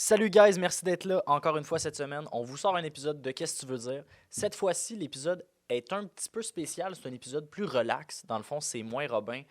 Salut guys, merci d'être là encore une fois cette semaine. On vous sort un épisode de Qu'est-ce que tu veux dire? Cette fois-ci, l'épisode est un petit peu spécial. C'est un épisode plus relax. Dans le fond, c'est moins Robin.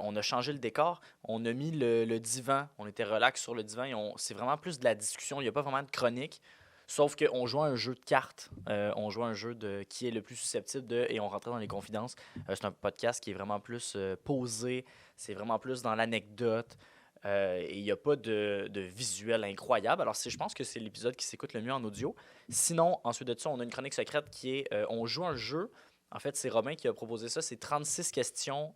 On a changé le décor. On a mis le divan. On était relax sur le divan. C'est vraiment plus de la discussion. Il n'y a pas vraiment de chronique. Sauf qu'on joue à un jeu de cartes. On joue à un jeu de qui est le plus susceptible de... Et on rentrait dans les confidences. C'est un podcast qui est vraiment plus posé. C'est vraiment plus dans l'anecdote. Et il n'y a pas de visuel incroyable. Alors, je pense que c'est l'épisode qui s'écoute le mieux en audio. Sinon, ensuite de ça, on a une chronique secrète qui est on joue un jeu. En fait, c'est Robin qui a proposé ça. C'est 36 questions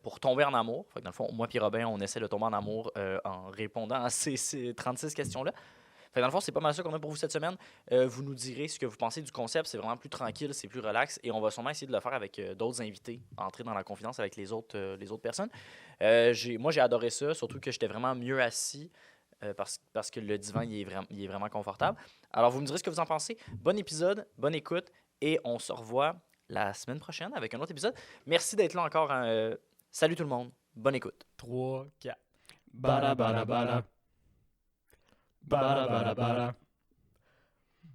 pour tomber en amour. Fait que dans le fond, moi et Robin, on essaie de tomber en amour en répondant à ces 36 questions-là. Fait que dans le fond, c'est pas mal ça qu'on a pour vous cette semaine. Vous nous direz ce que vous pensez du concept. C'est vraiment plus tranquille, c'est plus relax. Et on va sûrement essayer de le faire avec d'autres invités, entrer dans la confidence avec les autres personnes. Moi, j'ai adoré ça, surtout que j'étais vraiment mieux assis parce que le divan, il est vraiment confortable. Alors, vous me direz ce que vous en pensez. Bon épisode, bonne écoute. Et on se revoit la semaine prochaine avec un autre épisode. Merci d'être là encore. Salut tout le monde. Bonne écoute. 3, 4. Bada bada bada. Bada bada bada.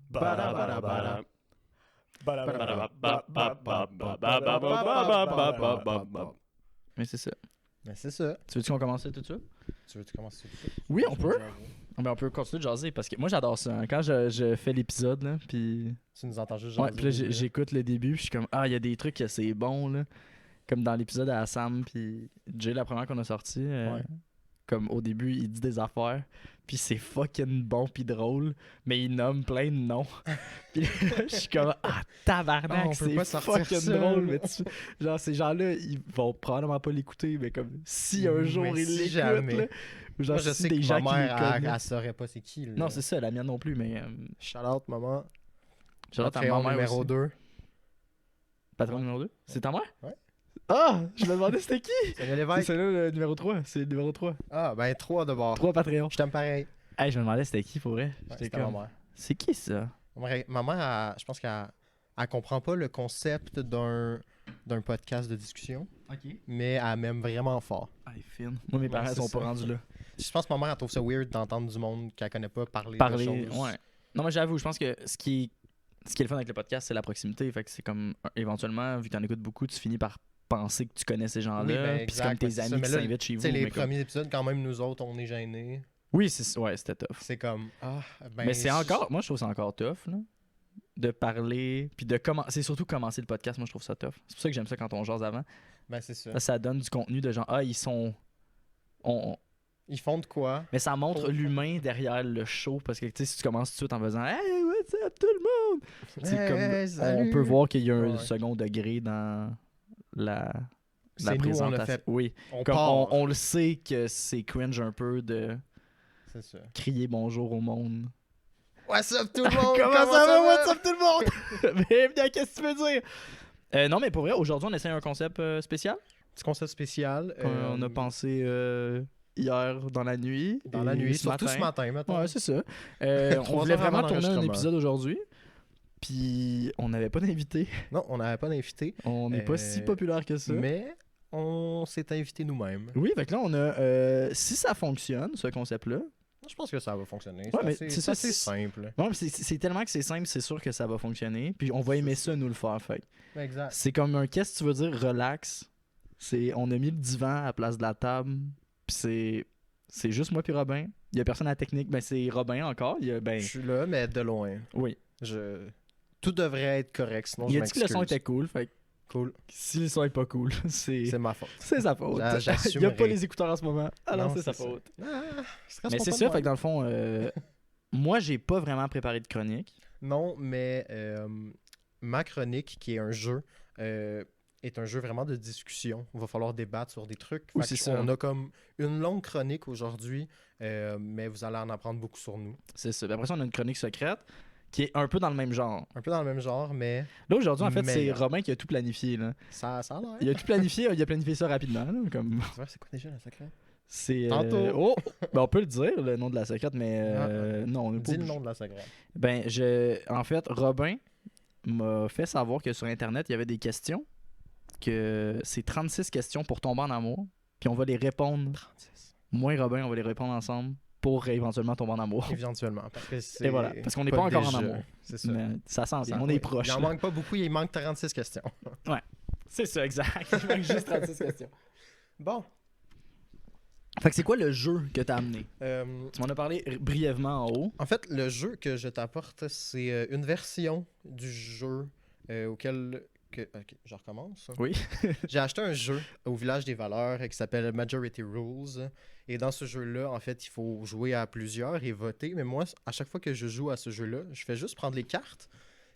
Bada bada bada. Bada bada bada. Mais c'est ça. Ben c'est ça. Tu veux-tu qu'on commence tout de suite? Tu veux-tu commencer tout de suite? Oui, on peut. On peut continuer de jaser parce que moi, j'adore ça. Quand je fais l'épisode, là, puis... Tu nous entends juste Ouais, jaser. puis là, j'écoute le début, puis je suis comme, il y a des trucs que c'est bon, là. Comme dans l'épisode à Sam, puis Jay, la première qu'on a sortie, comme au début, il dit des affaires, puis c'est fucking bon puis drôle, mais il nomme plein de noms. Puis là, je suis comme, tabarnak, on peut c'est pas sortir fucking ça. drôle. Mais genre, ces gens-là, ils vont probablement pas l'écouter, mais comme, si un jour Mais ils si l'écoutent, jamais. là, ou genre, Moi, je si sais des que gens ma qui mère, les elle connaissent. saurait pas c'est qui. Là. Non, c'est ça, la mienne non plus, mais... Shout out, maman. Shout-out à Patreon ma mère numéro aussi. 2. Patron numéro 2? C'est ta mère? Ouais. Ah! Je me demandais c'était qui? Salut C'est l'évêque. celui-là, le numéro 3. C'est le numéro 3. Ah, ben 3 de bord. 3 Patreon. Je t'aime pareil. Hey, je me demandais c'était qui pour vrai. Ouais, J'étais c'était comme, ma mère. c'est qui ça? Ma mère, je pense qu'elle comprend pas le concept d'un podcast de discussion, Ok. mais elle m'aime vraiment fort. Hey, fine. Moi, mes parents c'est sont ça. pas rendus là. Je pense que ma mère, elle trouve ça weird d'entendre du monde qu'elle connaît pas parler Parler, de choses. ouais. Non, mais j'avoue, je pense que ce qui est le fun avec le podcast, c'est la proximité. Fait que c'est comme, éventuellement, vu que t'en écoutes beaucoup, tu finis par penser que tu connais ces gens-là. Oui, ben, Puis c'est comme exact, tes ouais, c'est ça. amis Mais qui là, s'invitent chez Tu vous. sais, les mais comme- premiers épisodes, quand même, nous autres, on est gênés. Oui, c'était tough. C'est comme, ben... Mais c'est encore, moi, je trouve ça encore tough, là. De parler, puis de commencer. C'est surtout commencer le podcast, moi, je trouve ça tough. C'est pour ça que j'aime ça quand on jase avant. Ben, c'est ça. Ça donne du contenu de gens, ils sont. Ils font de quoi? Mais ça montre l'humain derrière le show parce que tu sais, si tu commences tout de suite en faisant Hey, what's up tout le monde? C'est comme, salut! on peut voir qu'il y a un Ouais. second degré dans la C'est nous, on présentation. l'a fait. Oui, On comme part. on le sait que c'est cringe un peu de C'est ça. crier bonjour au monde. What's up tout le monde? Comment ça va? What's up tout le monde? Bienvenue à Qu'est-ce que tu veux dire? Non, mais pour vrai, aujourd'hui, on essaie un concept spécial Petit concept spécial. qu'on a pensé hier dans la nuit. Dans la et nuit, surtout ce matin, maintenant. Ouais, c'est ça. On 3 voulait heures avant vraiment tourner un l'enregistrement. épisode aujourd'hui. Puis on n'avait pas d'invité. Non, on n'avait pas d'invité, On n'est pas si populaire que ça. mais on s'est invité nous-mêmes. Oui, fait que là, on a. Si ça fonctionne, ce concept-là. Je pense que ça va fonctionner. Ouais, mais C'est c'est ça, assez c'est- simple. Non, mais c'est tellement que c'est simple, c'est sûr que ça va fonctionner. Puis on va aimer ça, nous le faire. Fait que Exact. c'est comme un qu'est-ce que tu veux dire, relax. On a mis le divan à la place de la table. Puis c'est juste moi puis Robin. Il y a personne à la technique. Ben, c'est Robin encore. Il y a, ben, Je suis là, mais de loin. oui. Tout devrait être correct, sinon Il je a dit que le son m'excuse. était cool. Fait que Cool. si le son est pas cool, C'est ma faute. c'est sa faute. Il n'y a J'assumerai. pas les écouteurs en ce moment. Alors Non, c'est sa c'est ça. faute. Je stresse Mais pas c'est de ça, moi. fait que dans le fond, moi j'ai pas vraiment préparé de chronique. Non, mais ma chronique, qui est un jeu, est un jeu vraiment de discussion. Il va falloir débattre sur des trucs. Oui, Fait c'est que ça. On a comme une longue chronique aujourd'hui, mais vous allez en apprendre beaucoup sur nous. C'est ça. Puis après ça, on a une chronique secrète qui est un peu dans le même genre. Un peu dans le même genre, mais Là aujourd'hui, en fait, c'est Meilleur. Romain qui a tout planifié. Là. ça a l'air. Il a tout planifié, il a planifié ça rapidement. Là, comme C'est vrai, c'est quoi déjà la secrète? c'est. Tantôt. Oh! Ben, on peut le dire, le nom de la secrète, mais non, on n'est pas Dis le obligé. nom de la secrète. Ben, en fait, Robin m'a fait savoir que sur Internet, il y avait des questions. Que c'est 36 questions pour tomber en amour. Puis on va les répondre. 36. Moi et Robin, on va les répondre ensemble pour éventuellement tomber en amour. Éventuellement. Parce que c'est Et voilà, parce qu'on n'est pas encore en déjà. amour. C'est ça. Mais ça sent bien, on Oui. est proche. Il en là. manque pas beaucoup, il manque 36 questions. C'est ça, exact. Il manque juste 36 questions. Bon. Fait que c'est quoi le jeu que t'as amené? Euh, Tu m'en as parlé brièvement en haut. En fait, le jeu que je t'apporte, c'est une version du jeu auquel... Ok, je recommence. Oui. J'ai acheté un jeu au Village des Valeurs qui s'appelle Majority Rules. Et dans ce jeu-là, en fait, il faut jouer à plusieurs et voter. Mais moi, à chaque fois que je joue à ce jeu-là, je fais juste prendre les cartes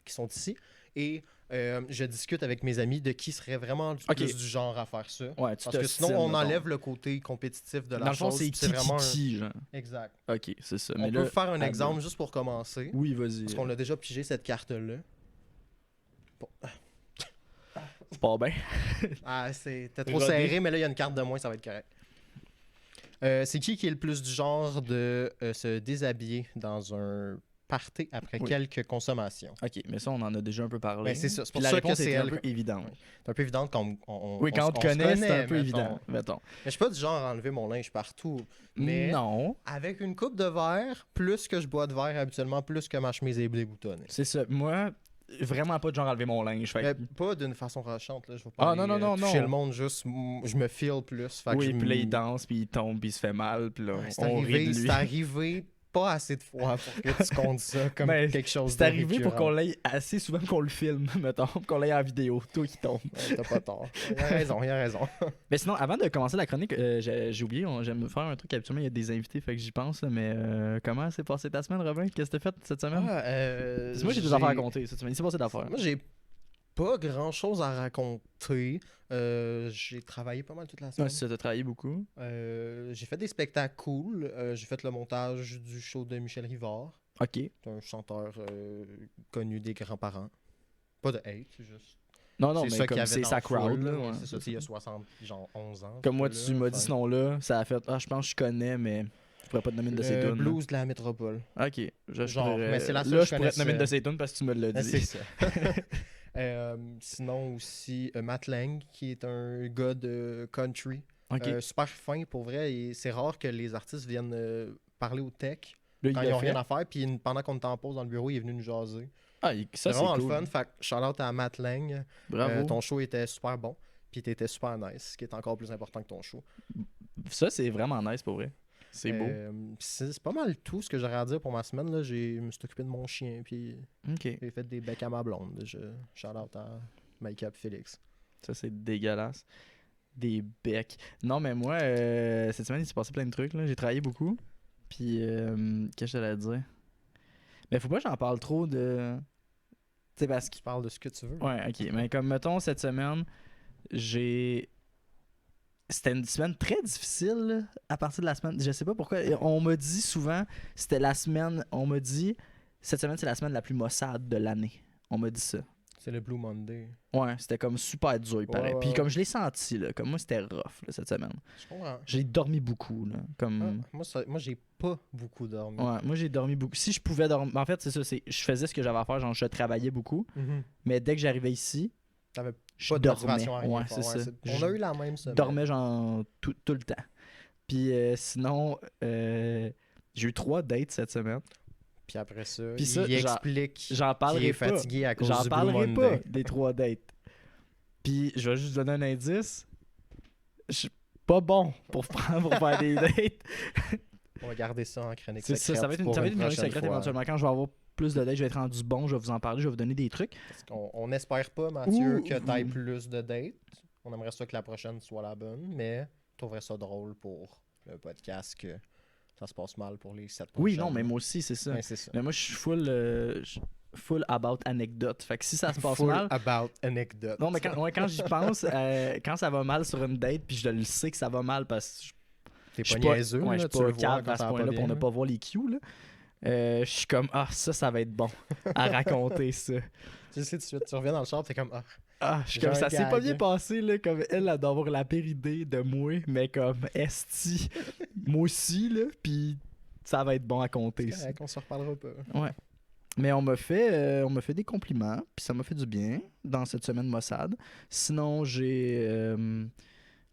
qui sont ici et je discute avec mes amis de qui serait vraiment plus du genre à faire ça. Ouais, tu Parce que sinon, on enlève le côté compétitif de la Dans le fond, chose. c'est puis vraiment qui, genre. Exact. Ok, c'est ça. On Mais peut là, faire un à exemple deux. juste pour commencer. Oui, vas-y. Parce qu'on a déjà pigé cette carte-là. Bon. C'est pas bien. Ah, c'était trop Rodé. serré, mais là, il y a une carte de moins, ça va être correct. C'est qui est le plus du genre de se déshabiller dans un party après Oui. quelques consommations? Ok, mais ça, on en a déjà un peu parlé. Ben, c'est ça. C'est Puis pour la ça que réponse c'est est un elle. peu évidente. Oui. C'est un peu évident quand Oui, quand on te se connaît, c'est un peu mettons. évident. Mettons. Mais je suis pas du genre à enlever mon linge partout. Mais Non, avec une coupe de verre, plus que je bois de verre habituellement, plus que ma chemise est déboutonnée. c'est ça. Moi, vraiment pas de genre enlever mon linge. Fait que- Mais pas d'une façon rachante, là. Je veux Ah, pas non, non, non, toucher non. le monde, juste je me feel plus. Fait que oui, je puis là, me- il danse, puis il tombe, puis il se fait mal, puis là, Ouais, c'est on rit arrivé, de c'est lui. arrivé pas assez de fois pour que tu comptes ça comme Ben, quelque chose C'est de arrivé pour récurrent. qu'on l'ait assez souvent qu'on le filme, mettons, pour qu'on l'ait en vidéo, toi qui tombe. Ouais, t'as pas tort. Il a raison, il a raison. Mais sinon, avant de commencer la chronique, j'ai oublié, j'aime faire un truc, habituellement il y a des invités, fait que j'y pense, là, mais comment s'est passée ta semaine, Robin? Qu'est-ce que t'as fait cette semaine? Parce que moi j'ai des affaires à compter cette semaine, il s'est passé d'affaires. Moi, j'ai pas grand chose à raconter. J'ai travaillé pas mal toute la semaine. Ouais, ça, t'as travaillé beaucoup. J'ai fait des spectacles cool. J'ai fait le montage du show de Michel Rivard. Ok. C'est un chanteur connu des grands-parents. Pas de hate, c'est juste. Non, non, c'est mais ça qu'il y comme avait c'est dans sa la foule, crowd, là. là. Ouais. C'est ça, tu sais, il y a 60, genre 11 ans. Comme moi, ce tu gars-là. m'as dit ce nom-là, ça a fait, ah, je pense que je connais, mais je pourrais pas te nommer une de ses tunes. Blues de la métropole. Ok. Je Genre, pourrais- mais c'est la seule là, que je je pourrais te nommer une de connaissais. ses tunes parce que tu me l'as Ah, dit. c'est ça. Sinon aussi, Matt Lang, qui est un gars de country. Ok. Super fin, pour vrai. Et c'est rare que les artistes viennent parler au tech Là, quand il ils l'a n'ont fait. rien à faire. Puis pendant qu'on était en pause dans le bureau, il est venu nous jaser. Ah, ça, C'est c'est vraiment cool. le fun. Fait que shout-out à Matt Lang. Bravo. Ton show était super bon. Puis t'étais super nice, ce qui est encore plus important que ton show. Ça, c'est vraiment nice pour vrai. C'est beau. C'est pas mal tout ce que j'aurais à dire pour ma semaine. Là. Je me suis occupé de mon chien. Puis Ok. j'ai fait des becs à ma blonde. Shout-out à Make-up Félix. Ça, c'est dégueulasse. Des becs. Non, mais moi, cette semaine, il s'est passé plein de trucs. Là. J'ai travaillé beaucoup. Puis, qu'est-ce que j'allais dire? Mais faut pas que j'en parle trop de. Tu sais, parce que. Tu parles de ce que tu veux. Ouais, ok. Mais comme, mettons, cette semaine, j'ai. C'était une semaine très difficile là, à partir de la semaine. Je sais pas pourquoi. On m'a dit souvent, c'était la semaine. On m'a dit, cette semaine, c'est la semaine la plus maussade de l'année. On m'a dit ça. C'est le Blue Monday. Ouais, c'était comme super dur, il paraît. Ouais, Puis ouais. comme je l'ai senti, là, comme moi, c'était rough là, cette semaine. Je comprends. J'ai dormi beaucoup, là. Comme... Ah, moi, j'ai pas beaucoup dormi. Ouais, moi, j'ai dormi beaucoup. Si je pouvais dormir... En fait, c'est ça, je faisais ce que j'avais à faire, genre je travaillais beaucoup. Mhm. Mais dès que j'arrivais ici, T'avais je pas de dormais. motivation à rien Ouais, faire. c'est ça. On a eu la même Je semaine. dormais genre tout le temps. Puis sinon, j'ai eu 3 dates cette semaine. Puis après ça, Puis ça, il explique J'en qu'il parlerai est pas. fatigué à cause J'en du Blue parlerai Monday. pas des 3 dates. Puis je vais juste donner un indice. Je suis pas bon pour faire des dates. On va garder ça en chronique C'est ça, secrète ça va être une, pour ça va être une chronique prochaine secrète fois. éventuellement. Quand je vais avoir plus de dates, je vais être rendu bon, je vais vous en parler, je vais vous donner des trucs. Parce on n'espère pas, Mathieu, Ouh, que tu aies ouh. plus de dates. On aimerait ça que la prochaine soit la bonne, mais on trouverait ça drôle pour le podcast que ça se passe mal pour les 7 prochaines. Oui, non, mais moi aussi, c'est ça. Ouais, c'est ça. Mais moi, je suis full about anecdote. Fait que si ça se passe Full mal. about anecdote. Non, mais quand j'y pense, quand ça va mal sur une date, puis je le sais que ça va mal parce que T'es je pas suis pas, niaiseux, ouais, là, je tu suis le pas vois calme quand à ce ça va point-là pas pour ne bien. pas voir les cues. Là. Je suis comme, ça va être bon à raconter ça. Tu sais, tu reviens dans le char, t'es comme, ah, Je suis J'ai comme, un ça s'est pas gag. bien passé, là, comme elle doit avoir la pire idée de moi, mais comme, esti, moi aussi, là, puis ça va être bon à compter, ça. correct, on se reparlera pas. Ouais. Mais on m'a fait des compliments, puis ça m'a fait du bien dans cette semaine maussade. Sinon,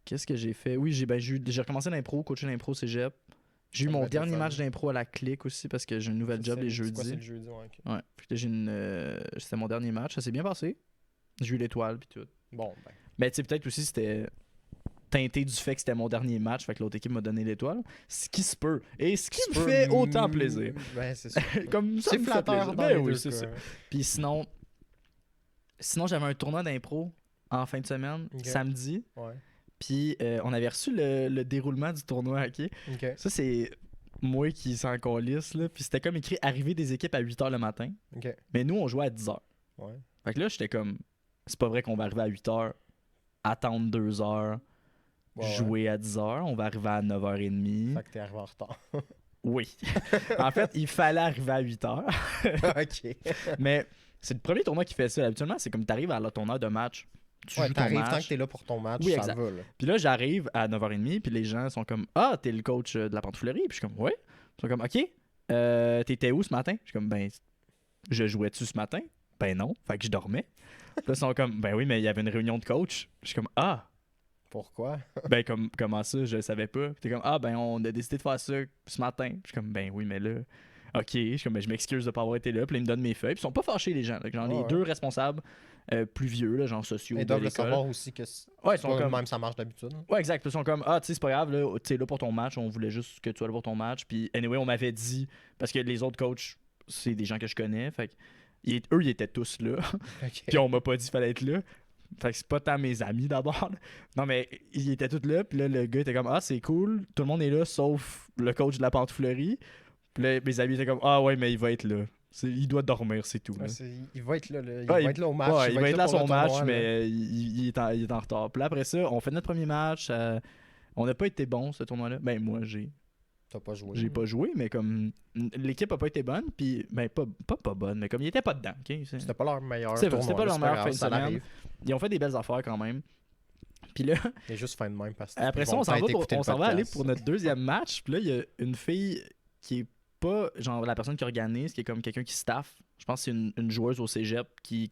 qu'est-ce que j'ai fait? Oui, j'ai recommencé l'impro, coacher l'impro cégep. J'ai eu Ça mon doit être dernier le fun. match d'impro à la clique aussi parce que j'ai une nouvelle job les C'est quoi, c'est jeudis. le jeudi, ouais, ok. Ouais. Puis là, c'était mon dernier match. Ça s'est bien passé. J'ai eu l'étoile puis tout. Bon, ben. Mais tu sais, peut-être aussi c'était teinté du fait que c'était mon dernier match, fait que l'autre équipe m'a donné l'étoile. Ce qui se peut. Et ce qui me fait autant plaisir. Ben, c'est ça. Comme ça C'est me fait flatteur plaisir. dans Ben les oui, deux c'est cas. ça. Puis sinon j'avais un tournoi d'impro en fin de semaine, Ok. samedi. Ouais. Puis on avait reçu le déroulement du tournoi, ok? Ok. Ça, c'est moi qui s'en calisse, là. Puis c'était comme écrit arriver des équipes à 8h le matin. Ok. Mais nous, on jouait à 10h. Ouais. Fait que là, j'étais comme, c'est pas vrai qu'on va arriver à 8h, attendre 2 heures, Ouais, jouer à 10h, on va arriver à 9h30. Fait que t'es arrivé en retard. Oui. En fait, il fallait arriver à 8h. Ok. Mais c'est le premier tournoi qui fait ça. Habituellement, c'est comme t'arrives à ton heure de match. Tu Ouais, joues ton t'arrives tant match. que t'es là pour ton match, Oui, ça exact. va, là. Puis là, j'arrive à 9h30, puis les gens sont comme, ah, t'es le coach de la pantouflerie. Puis je suis comme, ouais. Ils sont comme, ok. T'étais où ce matin? Je suis comme, ben, je jouais-tu ce matin? Ben non. Fait que je dormais. Puis là, ils sont comme, ben oui, mais il y avait une réunion de coach. Je suis comme, ah. Pourquoi? Ben, comment ça, je le savais pas. Puis t'es comme, ah, ben, on a décidé de faire ça ce matin. Je suis comme, ben oui, mais là, ok. Je suis comme, ben, je m'excuse de pas avoir été là. Puis là, ils me donnent mes feuilles. Puis ils sont pas fâchés, les gens. Là. J'en ai Ouais. 2 responsables plus vieux, là, genre sociaux. Ils de doivent le l'école. savoir aussi que c'est Ouais, ils sont pas comme. même ça marche d'habitude. Ouais, exact. Puis ils sont comme, ah, tu sais, c'est pas grave, là, t'es là pour ton match. On voulait juste que tu sois là pour ton match. Puis, anyway, on m'avait dit, parce que les autres coachs, c'est des gens que je connais. Fait que, eux, ils étaient tous là. Ok. Puis on m'a pas dit qu'il fallait être là. Fait que c'est pas tant mes amis d'abord. là. Non, mais ils étaient tous là. Puis là, le gars était comme, ah, c'est cool. Tout le monde est là, sauf le coach de la pantouflerie. Puis là, mes amis étaient comme, ah, ouais, mais il va être là. Il doit dormir, c'est tout. là. Ouais, il va être là, là. Il Ouais, va être là au match. Ouais, il va être là à pour son le match, tournoi, là. mais il est en retard. Puis là, après ça, on fait notre premier match. On n'a pas été bon ce tournoi-là. Ben, moi, T'as pas joué. j'ai pas joué, mais comme l'équipe a pas été bonne, puis ben pas bonne, mais comme il était pas dedans. ok? C'était pas leur meilleur C'est vrai, tournoi. c'était pas là, leur meilleure grave, fin de ça semaine. arrive. Ils ont fait des belles affaires quand même. Puis là, C'est juste fin de même parce que après ils ça, vont on s'en va, peut-être écouter le on s'en va aller podcast. pour notre deuxième match. Puis là, il y a une fille qui est pas genre la personne qui organise, qui est comme quelqu'un qui staff. Je pense que c'est une joueuse au cégep qui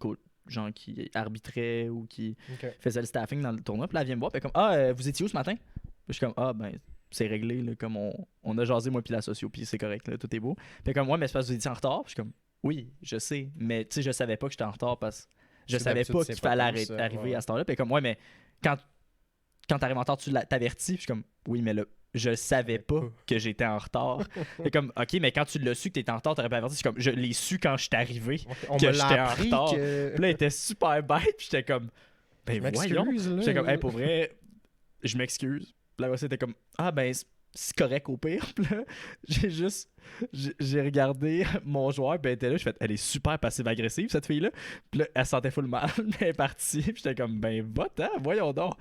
arbitrait ou qui Ok. faisait le staffing dans le tournoi. Puis là, elle vient me voir. Puis elle est comme, ah, vous étiez où ce matin? Puis je suis comme, ah, ben, c'est réglé. Là, comme on a jasé, moi, puis la socio, puis c'est correct, là, tout est beau. Puis elle est comme, ouais, mais c'est parce que vous étiez en retard. Puis je suis comme, oui, je sais. Mais tu sais, je savais pas que j'étais en retard parce que je Parce que savais d'habitude, pas c'est qu'il pas fallait comme ça, arriver ouais. à ce temps-là. Puis elle est comme, ouais, mais quand t'arrives en retard, tu t'avertis. Puis je suis comme, oui, mais là, je savais pas que j'étais en retard. C'est comme, ok, mais quand tu l'as su que t'étais en retard, t'aurais pas averti. Je suis comme, je l'ai su quand je suis arrivé. On que me j'étais l'a en appris retard. que... Puis là, elle était super bête. Puis j'étais comme, Je ben voyons. m'excuse, là. J'étais comme, hey, pour vrai, je m'excuse. Puis là, c'était comme, ah ben, c'est correct au pire. Puis là, j'ai regardé mon joueur, puis elle était là, je fais, elle est super passive-agressive, cette fille-là. Puis là, elle sentait full mal, mais elle est partie. Puis j'étais comme, ben va-t'en, voyons donc.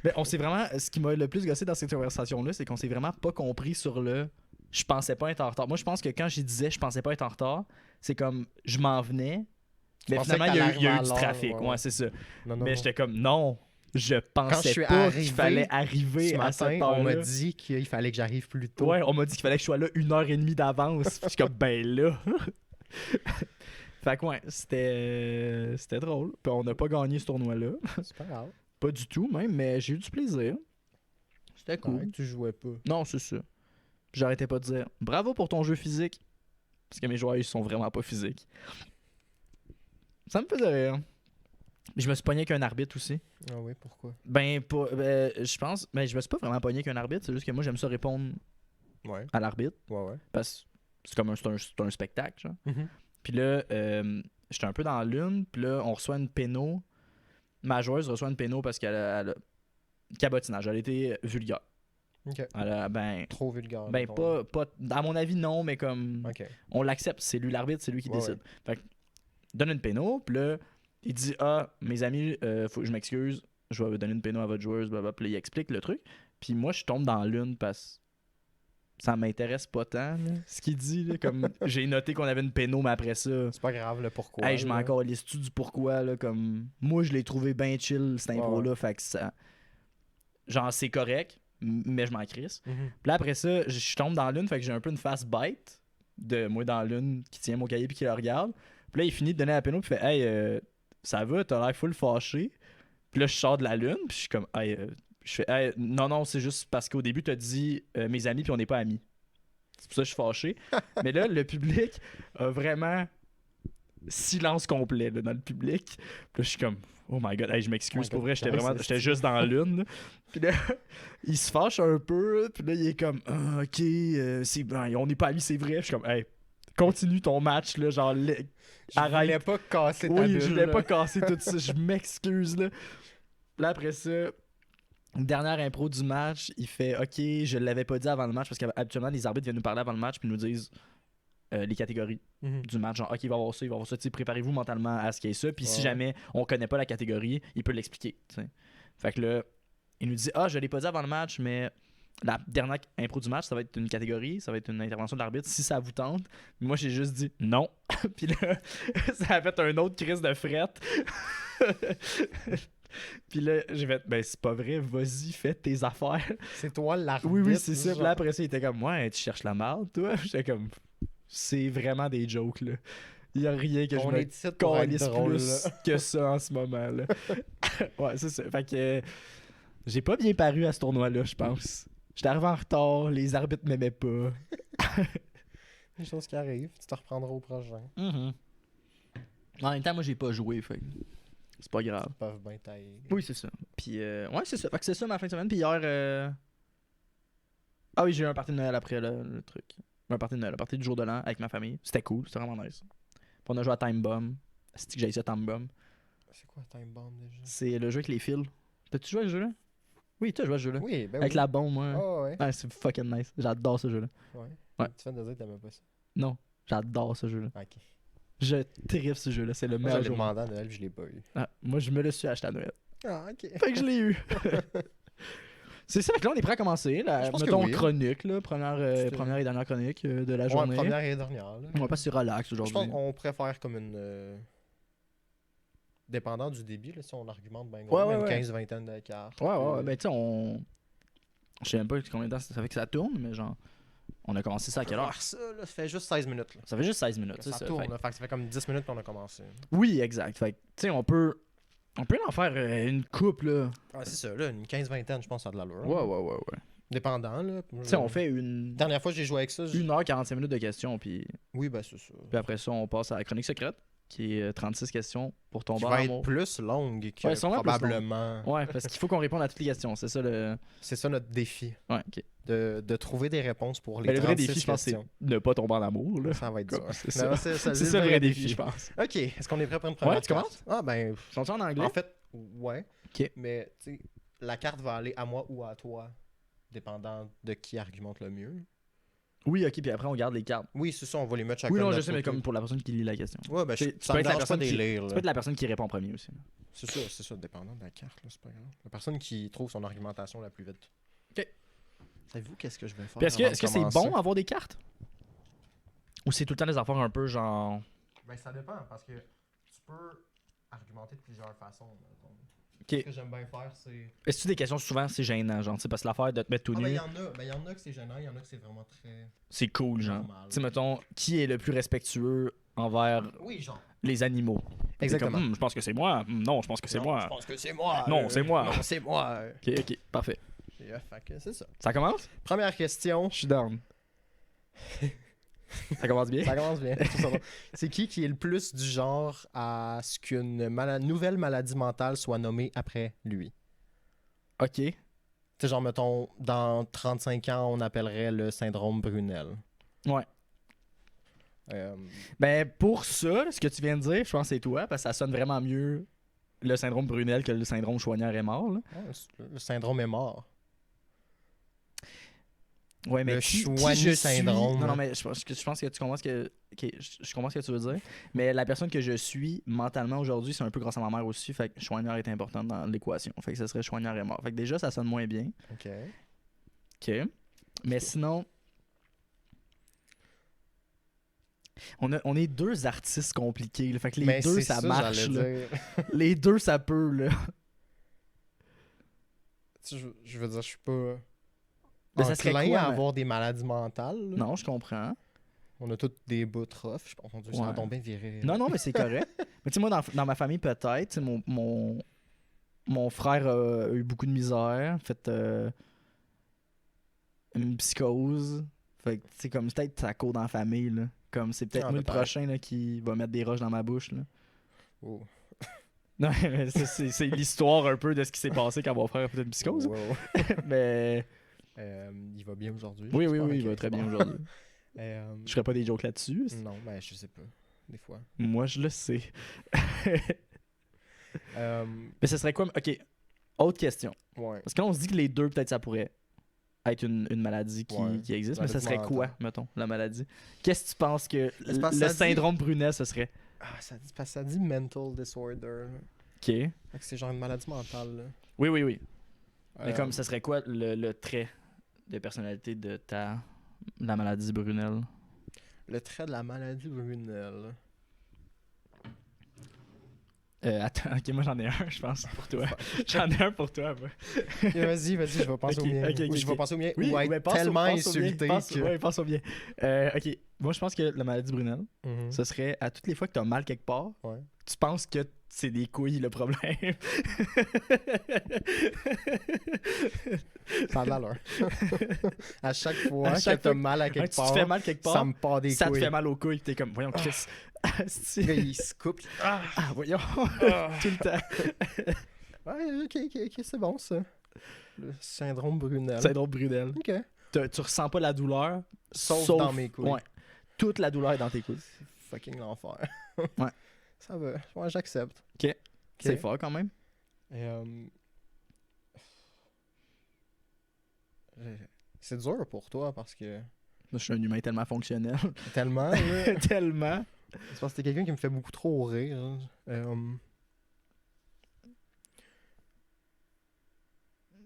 Mais on s'est vraiment, ce qui m'a le plus gossé dans cette conversation-là, c'est qu'on s'est vraiment pas compris sur le je pensais pas être en retard. Moi, je pense que quand j'y disais je pensais pas être en retard, c'est comme je m'en venais, mais pensais finalement, que il y a eu t'allais arriver du à l'heure, trafic. ouais. Ouais, c'est ça. Non, Mais j'étais comme, non, je Quand je pensais suis pas arrivé qu'il fallait arriver Ce à matin, cette on m'a heure-là. dit qu'il fallait que j'arrive plus tôt. Ouais, on m'a dit qu'il fallait que je sois là 1h30 d'avance. Je suis comme, ben là. Fait que ouais, c'était drôle. Puis on n'a pas gagné ce tournoi-là. C'est pas grave. Pas du tout même, mais j'ai eu du plaisir. C'était cool. Ouais, tu jouais pas. Non, c'est ça. J'arrêtais pas de dire bravo pour ton jeu physique. Parce que mes joueurs, ils sont vraiment pas physiques. Ça me faisait rire. Je me suis pogné avec un arbitre aussi. Ah oui, pourquoi? Je pense. Mais je me suis pas vraiment pogné avec un arbitre. C'est juste que moi, j'aime ça répondre Ouais, à l'arbitre. ouais. Parce que c'est comme c'est un spectacle. Genre. Mhm. Puis là, j'étais un peu dans l'une. Puis là, on reçoit une péno. Ma joueuse reçoit une péno parce qu'elle a cabotinage. Elle a été vulgaire. Ok. Elle a, Trop vulgaire. ben mettons. pas. À mon avis, non, mais comme. Ok. On l'accepte. C'est lui l'arbitre, c'est lui qui Ouais, décide. Fait que, donne une péno. Puis là, il dit ah, mes amis, faut que je m'excuse. Je vais donner une péno à votre joueuse. Blablabla. Puis là, il explique le truc. Puis moi, je tombe dans l'une parce que ça m'intéresse pas tant, là, ce qu'il dit. Là, comme j'ai noté qu'on avait une péno, mais après ça. C'est pas grave le pourquoi. Hey, je m'en là. calisse-tu du pourquoi, là, comme... Moi, je l'ai trouvé bien chill, cette impro-là, fait que ça... Genre, c'est correct, mais je m'en crisse. Mhm. Puis là, après ça, je tombe dans l'une, fait que j'ai un peu une face bite de moi dans l'une qui tient mon cahier puis qui le regarde. Puis là, il finit de donner la péno, puis fait « Hey, ça va, t'as l'air full fâché. » Puis là, je sors de la lune, puis je suis comme « Hey, je fais hey, non, c'est juste parce qu'au début, t'as dit mes amis, puis on n'est pas amis. » C'est pour ça que je suis fâché. Mais là, le public a vraiment silence complet là, dans le public. Puis là, je suis comme, oh my god, hey, je m'excuse. Oh my Pour God, vrai, j'étais comment vraiment, ça, j'étais c'est- juste dans l'une. Là. Puis là, il se fâche un peu. Puis là, il est comme, ah, ok, on n'est pas amis, c'est vrai. Je suis comme, hey, continue ton match, là, genre, Je arrête. voulais pas casser ta Oui, bulle, je voulais là. pas casser tout ça. Je m'excuse, là. Là, après ça, dernière impro du match, il fait OK, je l'avais pas dit avant le match parce qu'habituellement, les arbitres viennent nous parler avant le match puis nous disent les catégories Mhm. du match. Genre, OK, il va y avoir ça, il va y avoir ça. Tu sais, préparez-vous mentalement à ce qu'il y ait ça. Puis si Ouais. jamais on connaît pas la catégorie, il peut l'expliquer. Tu sais. Fait que là, il nous dit Ah, je l'ai pas dit avant le match, mais la dernière impro du match, ça va être une catégorie, ça va être une intervention de l'arbitre si ça vous tente. Moi, j'ai juste dit non. Puis là, ça a fait un autre crise de frette. Puis là, j'ai fait, ben c'est pas vrai, vas-y, fais tes affaires. C'est toi l'arbitre. Oui, c'est ça. Puis genre. là, après ça, il était comme, ouais, tu cherches la merde, toi. J'étais comme, c'est vraiment des jokes, là. Il y a rien que On je me est ici pour être calisse drôle, plus là. que ça en ce moment, là. Ouais, c'est ça. Fait que j'ai pas bien paru à ce tournoi-là, je pense. J'étais arrivé en retard, les arbitres m'aimaient pas. Des choses qui arrivent, tu te reprendras au prochain. En même temps, moi, j'ai pas joué, fait que c'est pas grave. Ils peuvent bien tailler. Oui, c'est ça. Puis, ouais, c'est ça. Fait que c'est ça ma fin de semaine. Puis hier. Ah oui, j'ai eu un party de Noël après le truc. Un party de Noël, un party du jour de l'an avec ma famille. C'était cool, c'était vraiment nice. Puis on a joué à Time Bomb. C'est que j'ai ça, Time Bomb. C'est quoi Time Bomb déjà? C'est le jeu avec les fils. T'as-tu joué à ce jeu-là? Oui, tu as joué à ce jeu-là. Oui, ben Avec oui. la bombe, moi. Ah ouais. Ah, c'est fucking nice. J'adore ce jeu-là. Ouais. Ouais. Tu viens de dire que t'aimais pas ça. Non, j'adore ce jeu-là. Ok. Je tripe ce jeu-là. C'est le Moi, meilleur j'avais jeu. demandé à Noël, je l'ai pas eu. Ah, moi, je me le suis acheté à Noël. Ah, ok. Fait que je l'ai eu. C'est ça, fait que là, on est prêt à commencer. Je La, pense que mettons, oui. chronique, là, première, C'était- première et dernière chronique de la Ouais, journée. première et dernière. Là. On va passer relax Je aujourd'hui. pense qu'on préfère comme une. Dépendant du débit, là, si on argumente bien Ouais, gros, ouais, une ouais. 15-20 de cartes. Ouais, ouais, puis, ben tu sais, on. Je sais même pas combien de temps ça fait que ça tourne, mais genre. On a commencé ça à quelle heure? Ah, ça, là, ça fait juste 16 minutes. Là. Ça fait juste 16 minutes, Que c'est ça ça. tourne, Fait que- là, fait que ça fait comme 10 minutes qu'on a commencé. Oui, exact. Fait que, tu sais, on peut en faire une coupe, là. Ah, c'est ça, là, une 15-20, je pense, ça a de l'allure. Ouais. Dépendant, là. Tu sais, on fait une. Dernière fois que j'ai joué avec ça, 1h45 minutes de questions, puis oui, ben c'est ça. après ça, on passe à la chronique secrète, qui est 36 questions pour Qui tomber en va être amour. plus longue que Ouais, sûrement plus probablement. Ouais, parce qu'il faut qu'on réponde à toutes les questions, c'est ça le. C'est ça notre défi. Ouais, ok. De trouver des réponses pour les Mais le vrai 36 défi, je pense, c'est questions. ne pas tomber en amour, là. Ça va être dur. C'est ça. Non, C'est c'est ça le vrai défi, je pense. Ok, est-ce qu'on est prêt pour une première Ouais, tu carte? commences? Ah ben, Sont-ils en anglais? en fait, ouais. Ok. Mais, tu sais, la carte va aller à moi ou à toi, dépendant de qui argumente le mieux. Oui, ok, puis après, on garde les cartes. Oui, c'est ça, on va les mettre chacun Oui, non, de je notre sais, mais côté. comme pour la personne qui lit la question. Ouais, ben, Tu ça peux me être la dérange pas personne de les qui- lire, Ça là. peut être la personne qui répond en premier aussi. C'est ça, dépendant de la carte, là, c'est pas grave. La personne qui trouve son argumentation la plus vite. Ok. Savez-vous qu'est-ce que je vais faire Puis est-ce avant que de c'est commencer? bon avoir des cartes? Ou c'est tout le temps des affaires un peu genre. Ben, ça dépend, parce que tu peux argumenter de plusieurs façons. mettons. Ok. Ce que j'aime bien faire, c'est... Est-ce que des questions souvent c'est gênant, genre, tu sais, parce que l'affaire de te mettre tout Ah, ben, nu, il y en a que c'est gênant, il y en a que c'est vraiment très c'est cool, genre. normal. Tu sais, mettons, qui est le plus respectueux envers Oui, genre. les animaux? T'es Exactement. comme, je pense que c'est moi. Non, je pense que c'est Non, moi. Je pense que c'est moi. Non, c'est moi. Non, c'est moi. Ok, parfait. Fait que c'est ça. Ça commence? Première question. Je suis down. Ça commence bien? Ça commence bien. tout ça va. C'est qui est le plus du genre à ce qu'une nouvelle maladie mentale soit nommée après lui? Ok. Tu sais, genre, mettons, dans 35 ans, on appellerait le syndrome Brunel. Ouais. Ben, pour ça, ce que tu viens de dire, je pense que c'est toi, parce que ça sonne vraiment mieux le syndrome Brunel que le syndrome Chouanière est mort, là. Le syndrome est mort. Ouais, mais Le qui Chouani je syndrome. suis... Non, mais je pense que tu comprends ce que... ok, je comprends ce que tu veux dire. Mais la personne que je suis mentalement aujourd'hui, c'est un peu grâce à ma mère aussi. Fait que Chouanière est importante dans l'équation. Fait que ça serait Chouanière est mort. Fait que déjà, ça sonne moins bien. OK. OK. Mais sinon... On est deux artistes compliqués. Là. Fait que les Mais deux, c'est ça marche. j'allais Là. dire. Les deux, ça peut. Là. Tu sais, je veux dire, je suis pas Mais ça serait enclin quoi, à mais- avoir des maladies mentales. là. Non, je comprends. On a tous des bouts rough. Je pense que ça Ouais. a tombé viré. Non, non, mais c'est correct. Mais tu sais, moi, dans ma famille, peut-être, tu sais, mon frère a eu beaucoup de misère. Fait une psychose. Fait que c'est comme peut-être ça court dans la famille, là. Comme c'est peut-être Ah, moi le peut-être. prochain là, qui va mettre des roches dans ma bouche, là. Oh. Non, mais c'est l'histoire un peu de ce qui s'est passé quand mon frère a fait une psychose. Wow. Mais Il va bien aujourd'hui. oui, j'espère. il Ok, va très c'est bien bon. aujourd'hui. Euh, Je ferai pas des jokes là-dessus. Non, ben je sais pas. Des fois. Moi, je le sais. Euh, Mais ce serait quoi? Ok, autre question. ouais. Parce que là, on se dit que les deux, peut-être, ça pourrait être une maladie Ouais. qui existe. Mais ça Maladie serait quoi, mentale. mettons, la maladie? Qu'est-ce que tu penses que C'est parce que le ça dit- syndrome Brunet, ce serait? Ah, parce que ça dit mental disorder. là. Ok. Fait que c'est genre une maladie mentale. Là. Oui. Mais Euh, comme, ça serait quoi le trait de personnalité de la maladie Brunel? Le trait de la maladie Brunel. Attends, ok, moi j'en ai un, je pense, pour toi. J'en ai un pour toi, moi. Ok, vas-y, je vais penser Ok, au mien. ok, Ou je vais ok. penser au mien. Oui, ou être mais tellement pense au bien, insulté que. Ouais, pense au bien. Ok, moi je pense que la maladie Brunel, Mhm. ce serait à toutes les fois que tu as mal quelque part, Ouais. tu penses que c'est des couilles le problème. Ça a de l'allure. À chaque fois À chaque que t'as fois mal à Ouais, quelque tu part, te fais mal quelque part, ça me part des ça te couilles. fait mal aux couilles, t'es comme, voyons, Chris. Asti. Le gars, il se coupe. Ah, voyons, tout le temps. Ouais, ok, c'est bon ça. Le syndrome Brunel. Syndrome Brunel. Ok. Tu ressens pas la douleur, Sauf dans mes couilles. Ouais, toute la douleur est dans tes couilles. C'est fucking l'enfer. Ouais. Ça va. Ouais, j'accepte. C'est fort quand même. Euh, C'est dur pour toi parce que Moi, je suis un humain tellement fonctionnel. tellement. là, Tellement. c'est parce que t'es quelqu'un qui me fait beaucoup trop rire. hein.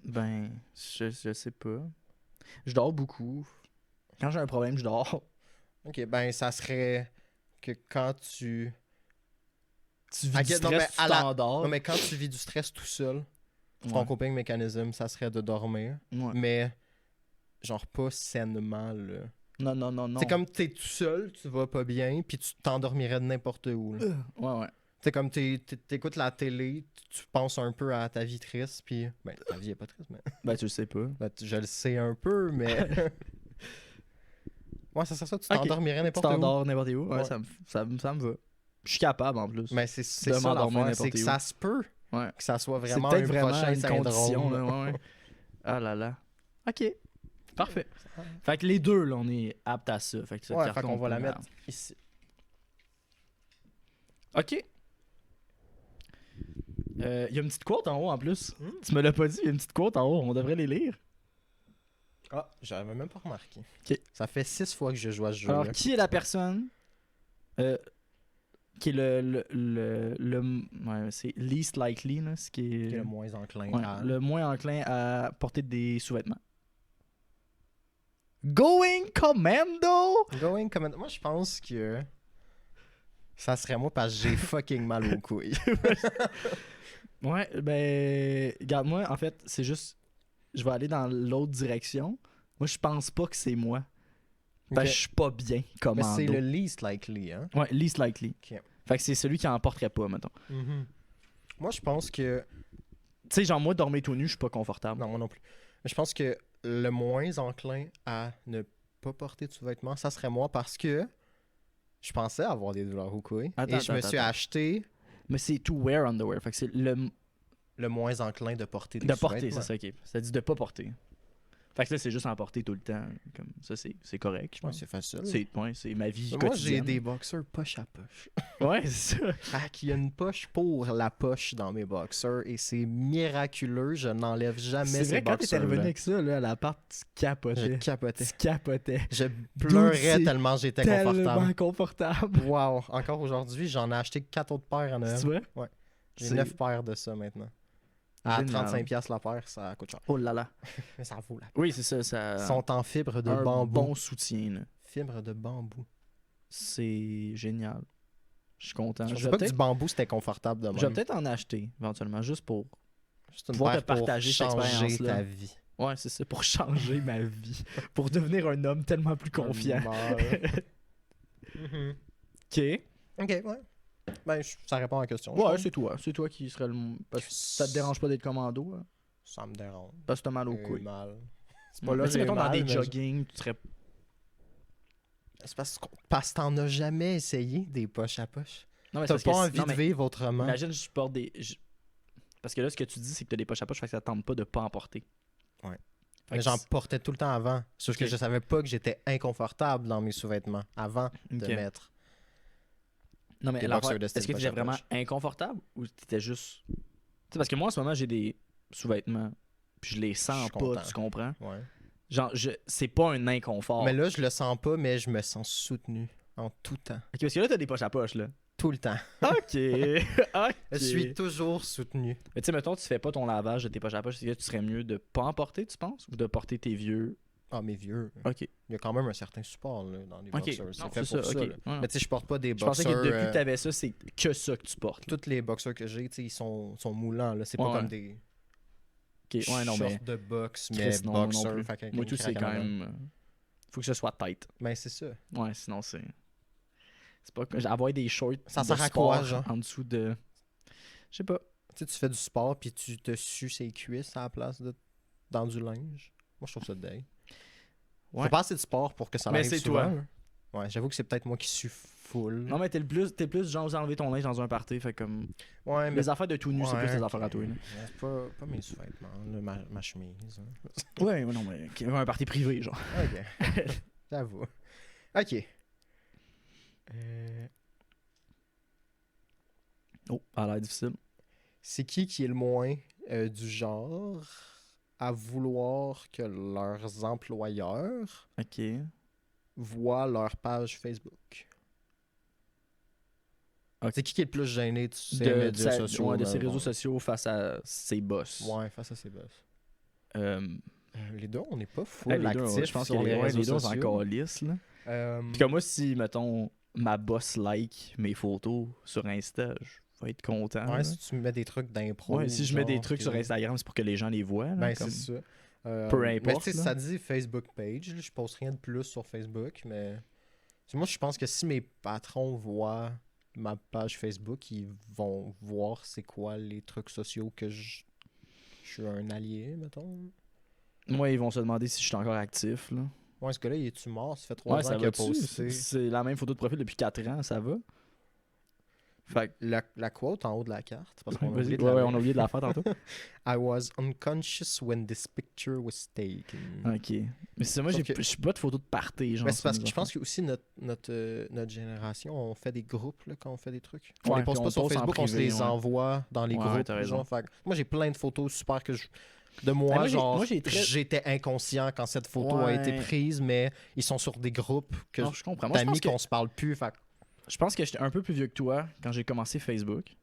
Ben, je sais pas. Je dors beaucoup. Quand j'ai un problème, je dors. Ok, ben ça serait que quand tu. Tu vis Ok, du non, stress, mais tu à la- t'endors. Non, mais quand tu vis du stress tout seul, ton Ouais. coping mécanisme, ça serait de dormir. Ouais. Mais genre pas sainement, là. Non. C'est comme t'es tout seul, tu vas pas bien, puis tu t'endormirais de n'importe où. là. Ouais. C'est comme t'écoutes la télé, tu penses un peu à ta vie triste, puis. Ben, ta vie est pas triste, mais. Ben, tu le sais pas. Ben, je le sais un peu, mais. Ouais, ça serait ça, tu Ok. t'endormirais Tu n'importe où. t'endors n'importe où. Ouais, Ouais. ça me va. Je suis capable en plus. Mais c'est De ça m'endormir l'affaire, c'est n'importe que où. ça se peut Ouais. que ça soit C'est vraiment peut-être un vraiment prochain une condition. syndrome. Là, ouais. Ah là là. Ok. Parfait. Fait que les deux, là, on est aptes à ça. Fait que cette Ouais, carte-là, fait qu'on on va la peut mettre ici. Ok. Il y a une petite quote en haut en plus. Hmm. Tu me l'as pas dit, il y a une petite quote en haut. On devrait les lire. Ah, j'avais même pas remarqué. Ok. Ça fait 6 fois que je joue à ce jeu-là. Alors, qui est la personne qui est ouais, c'est least likely, là, ce qui Qui est est le moins enclin ouais, à... le moins enclin à porter des sous-vêtements? Going Commando! Going Commando. Moi, je pense que ça serait moi parce que j'ai fucking mal aux couilles. Ouais, ben, regarde-moi, en fait, c'est juste, je vais aller dans l'autre direction. Moi, je pense pas que c'est moi. Parce que Ok. je suis pas bien Mais commando. c'est le least likely, hein? Ouais, least likely. Ok. Fait que c'est celui qui en porterait pas, mettons. Moi, je pense que... Tu sais, genre, moi, dormir tout nu, je suis pas confortable. Non, moi non plus. Mais je pense que le moins enclin à ne pas porter de sous-vêtements, ça serait moi parce que je pensais avoir des douleurs aux couilles. Attends, et je me attends, suis attends. acheté Mais c'est to wear underwear. Fait que c'est le le moins enclin de porter des de porter, sous-vêtements. c'est ça, ok. Ça dit de pas porter. Fait que là, c'est juste en porter tout le temps. Comme ça, c'est correct, je Ouais, pense. c'est facile. C'est ma vie Moi, quotidienne. j'ai des boxers poche à poche. Ouais, c'est ça. Il y a une poche pour la poche dans mes boxers et c'est miraculeux. Je n'enlève jamais C'est ces vrai, quand t'étais boxers. revenu avec ça, là, à l'appart, tu Je capotais. capotais. Tu capotais. Je pleurais c'est tellement j'étais Tellement confortable. confortable. Wow. Encore aujourd'hui, j'en ai acheté 4 autres paires en Noël. Tu vois? J'ai C'est- 9 paires de ça maintenant. À Génial. 35$ la paire, ça coûte cher. Oh là là. Mais ça vaut la peine. Oui, c'est ça. Ça Ils sont en fibre de un bambou. bon soutien. Là. Fibre de bambou. C'est génial. Je suis content. Je Je sais vais pas que du peut-être bambou c'était confortable de même. je vais peut-être en acheter éventuellement, juste pour. Juste une pouvoir paire te partager pour cette changer expérience-là. ta vie. Ouais, c'est ça, pour changer ma vie. Pour devenir un homme tellement plus confiant. Mhm. Ok. Ok, ouais. Ben, ça répond à la question. je Ouais, pense. c'est toi. C'est toi qui serait le. Parce que ça te dérange pas d'être commando, hein? Ça me dérange. Parce que t'as mal aux J'ai couilles. mal. C'est pas là Mais que tu sais, j'ai mettons, dans mal, des mais jogging, tu serais. C'est parce que t'en as jamais essayé des poches à poche. Non, mais T'as c'est parce pas que envie non, de mais vivre autrement. Imagine, je porte des. Parce que là, ce que tu dis, c'est que t'as des poches à poche, fait que ça tente pas de pas en porter. Ouais. Fait Mais que j'en portais tout le temps avant. Sauf que Ok. je savais pas que j'étais inconfortable dans mes sous-vêtements avant de Ok. mettre. Non, mais Des l'affaire, boxers de style est-ce que tu poche étais à vraiment poche. inconfortable ou t'étais juste. Tu sais, parce que moi, en ce moment, j'ai des sous-vêtements, puis je les Je sens suis pas, content. tu comprends? Ouais. Genre, c'est pas un inconfort. Mais là, je le sens pas, mais je me sens soutenu en tout temps. Ok, parce que là, t'as des poches à poche, là. Tout le temps. Ok. Ok. Je suis toujours soutenu. Mais tu sais, mettons, tu fais pas ton lavage de tes poches à poche, c'est que tu serais mieux de pas en porter, tu penses? Ou de porter tes vieux? Ah, mes vieux. Ok. Il y a quand même un certain support là, dans les Ok. boxers. Non, C'est fait c'est pour ça, ça. ok. là. Ouais. Mais tu sais, je porte pas des Je pensais boxers. que depuis que t'avais ça, c'est que ça que tu portes. Là. Tous les boxers que j'ai, tu sais, ils sont moulants. Là. C'est pas Ouais, comme ouais. des Ok, ouais, non, shorts mais. de boxe, Chris, mais non, non boxer. plus. Fait qu'avec Moi, une tout, c'est craque en quand avant. même. Faut que ce soit tight. Ben, c'est ça. Ouais, sinon, c'est. C'est pas. Avoir des shorts. Ça de sert à sport quoi, genre? En dessous de. Je sais pas. Tu sais, tu fais du sport puis tu te sues ses cuisses à la place de dans du linge. Moi, je trouve ça dingue. Ouais. Fais pas assez de sport pour que ça Mais arrive c'est souvent. toi. là. Ouais, j'avoue que c'est peut-être moi qui suis full. Non, mais t'es plus genre vous enlever ton linge dans un party. Fait comme. Ouais, mais Les affaires de tout nu, c'est plus Ouais, des affaires à ok. toi. Là. Ouais, c'est pas mes sous-vêtements, là, ma chemise. hein. Ouais, non, mais un party privé, genre. Ok. J'avoue. Ok. Oh, ça a l'air difficile. C'est qui est le moins du genre à vouloir que leurs employeurs Ok. voient leur page Facebook? Ok. C'est qui est le plus gêné de ces De médias sociaux? ouais, de là, ses réseaux bon. sociaux face à ses boss. Ouais, face à ses boss. Euh, Les deux, on n'est pas full hey, les deux, actifs ouais, je pense que sur les les réseaux deux sont sociaux. encore lisses. Là. Euh, Puis comme moi, si, mettons, ma boss like mes photos sur Insta, je vais être content. ouais, là. si tu mets des trucs d'impro. Ouais, si je mets des genre, trucs puis- sur Instagram, c'est pour que les gens les voient. là, Ben, comme- c'est ça. Peu Mais importe, tu sais, là. ça dit Facebook page. Là, je poste rien de plus sur Facebook, mais moi, je pense que si mes patrons voient ma page Facebook, ils vont voir c'est quoi les trucs sociaux que je suis un allié, mettons. Moi, ils vont se demander si je suis encore actif. Là. Ouais, ce gars-là, il est-tu mort? Ça fait 3 Ouais, ans ça qu'il a va-tu? posté. C'est la même photo de profil depuis 4 ans, ça va? Fait que- La quote en haut de la carte, parce qu'on a Vas-y. oublié de Ouais, la ouais, lire. on a oublié de la faire tantôt. I was unconscious when this picture was taken. Ok. Mais c'est moi, Sauf j'ai que- je suis pas de photo de party. Genre, Mais c'est sur parce mes que je pense affaires. que aussi notre génération, on fait des groupes là, quand on fait des trucs. Ouais, On les puis poste on pas sur poste en Facebook, on se privé, les ouais. envoie dans les Ouais, groupes. t'as raison. Genre, fait que moi, j'ai plein de photos super que de moi, moi, j'ai- genre, moi, j'ai très- j'étais inconscient quand cette photo a été Ouais. prise, mais ils sont sur des groupes que Non, je comprends. Moi, je d'amis pense que, qu'on se parle plus. Fait que- je pense que j'étais un peu plus vieux que toi quand j'ai commencé Facebook.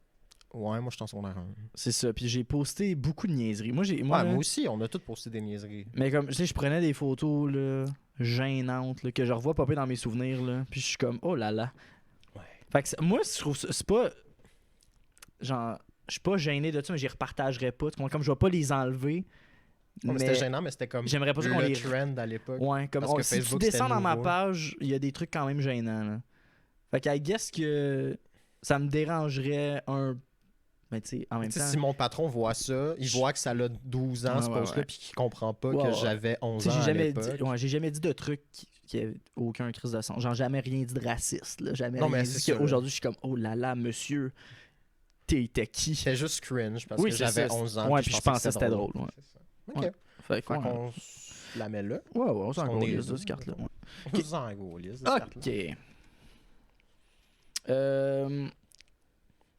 ouais, moi, je suis en secondaire 1. C'est ça. Puis j'ai posté beaucoup de niaiseries. Moi, Ouais, là, moi aussi, on a tous posté des niaiseries. mais comme, tu sais, je prenais des photos là, gênantes là, que je revois popper dans mes souvenirs. Là, puis je suis comme, oh là là. Ouais. Fait que moi, je trouve ça, c'est pas. Genre, je suis pas gêné de ça, mais j'y repartagerais pas. Tu comprends? Comme je vais pas les enlever. Ouais, mais c'était gênant, mais c'était comme j'aimerais pas ça qu'on le les- trend à l'époque. Ouais, comme Parce que si tu Facebook, descends c'était dans ma nouveau. page, il y a des trucs quand même gênants. Là. Fait que I guess que ça me dérangerait un. Mais tu sais, en même Tu sais, temps. si mon patron voit ça, il voit que ça a 12 ans, Ouais, ce ouais, post-là, ouais. puis qu'il comprend pas Ouais, que ouais. j'avais 11 Tu sais, ans j'ai à jamais l'époque. dit, ouais, j'ai jamais dit de trucs qui avaient aucun crise de sens. Genre, jamais rien dit de raciste. Là. Jamais Non, rien mais dit c'est ça, là. qu'aujourd'hui, je suis comme, oh là là, monsieur, t'es qui? C'était juste cringe parce Oui, que c'est j'avais ça. 11 ans. Ouais, puis je pensais que c'était drôle. Ouais. C'est ça. Ok. Ouais. Fait que, Fait ouais. qu'on se la met là. Ouais, ouais, on s'en qu'on est- liste de cette carte-là. Ouais. On s'en gaulisse de cette carte-là. Ok.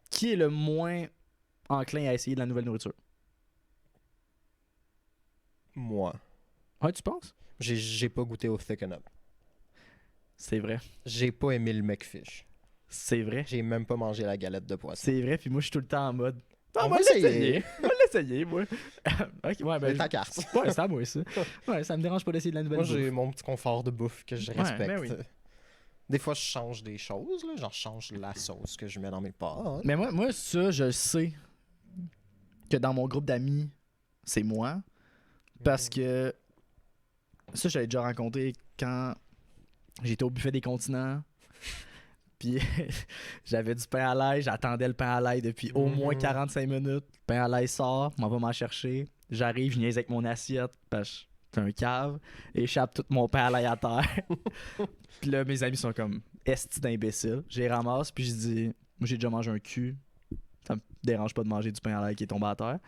Qui est le moins enclin à essayer de la nouvelle nourriture? Moi, Ouais, tu penses? j'ai pas goûté au Thicken Up. C'est vrai. J'ai pas aimé le McFish. C'est vrai. J'ai même pas mangé la galette de poisson. C'est vrai, puis moi, je suis tout le temps en mode. On On va va l'essayer. l'essayer. On va l'essayer, moi. Ok, ouais, ben. Ta carte. Ouais, c'est à moi, ça. Ouais, ça me dérange pas d'essayer de la nouvelle Moi, bouffe. j'ai mon petit confort de bouffe que je Ouais, respecte. ben oui. Des fois, je change des choses. Là. Genre, je change la sauce que je mets dans mes pâtes. Mais moi, ça, je sais que dans mon groupe d'amis, c'est moi. Parce que ça, j'avais déjà rencontré quand j'étais au buffet des continents. Puis j'avais du pain à l'ail, j'attendais le pain à l'ail depuis au moins 45 minutes. Le pain à l'ail sort, m'en va m'en chercher. J'arrive, je niaise avec mon assiette. Parce que t'es un cave, échappe tout mon pain à l'ail à terre. Puis là, mes amis sont comme, esti d'imbécile. Je les ramasse, puis je dis, moi j'ai déjà mangé un cul. Ça me dérange pas de manger du pain à l'ail qui est tombé à terre.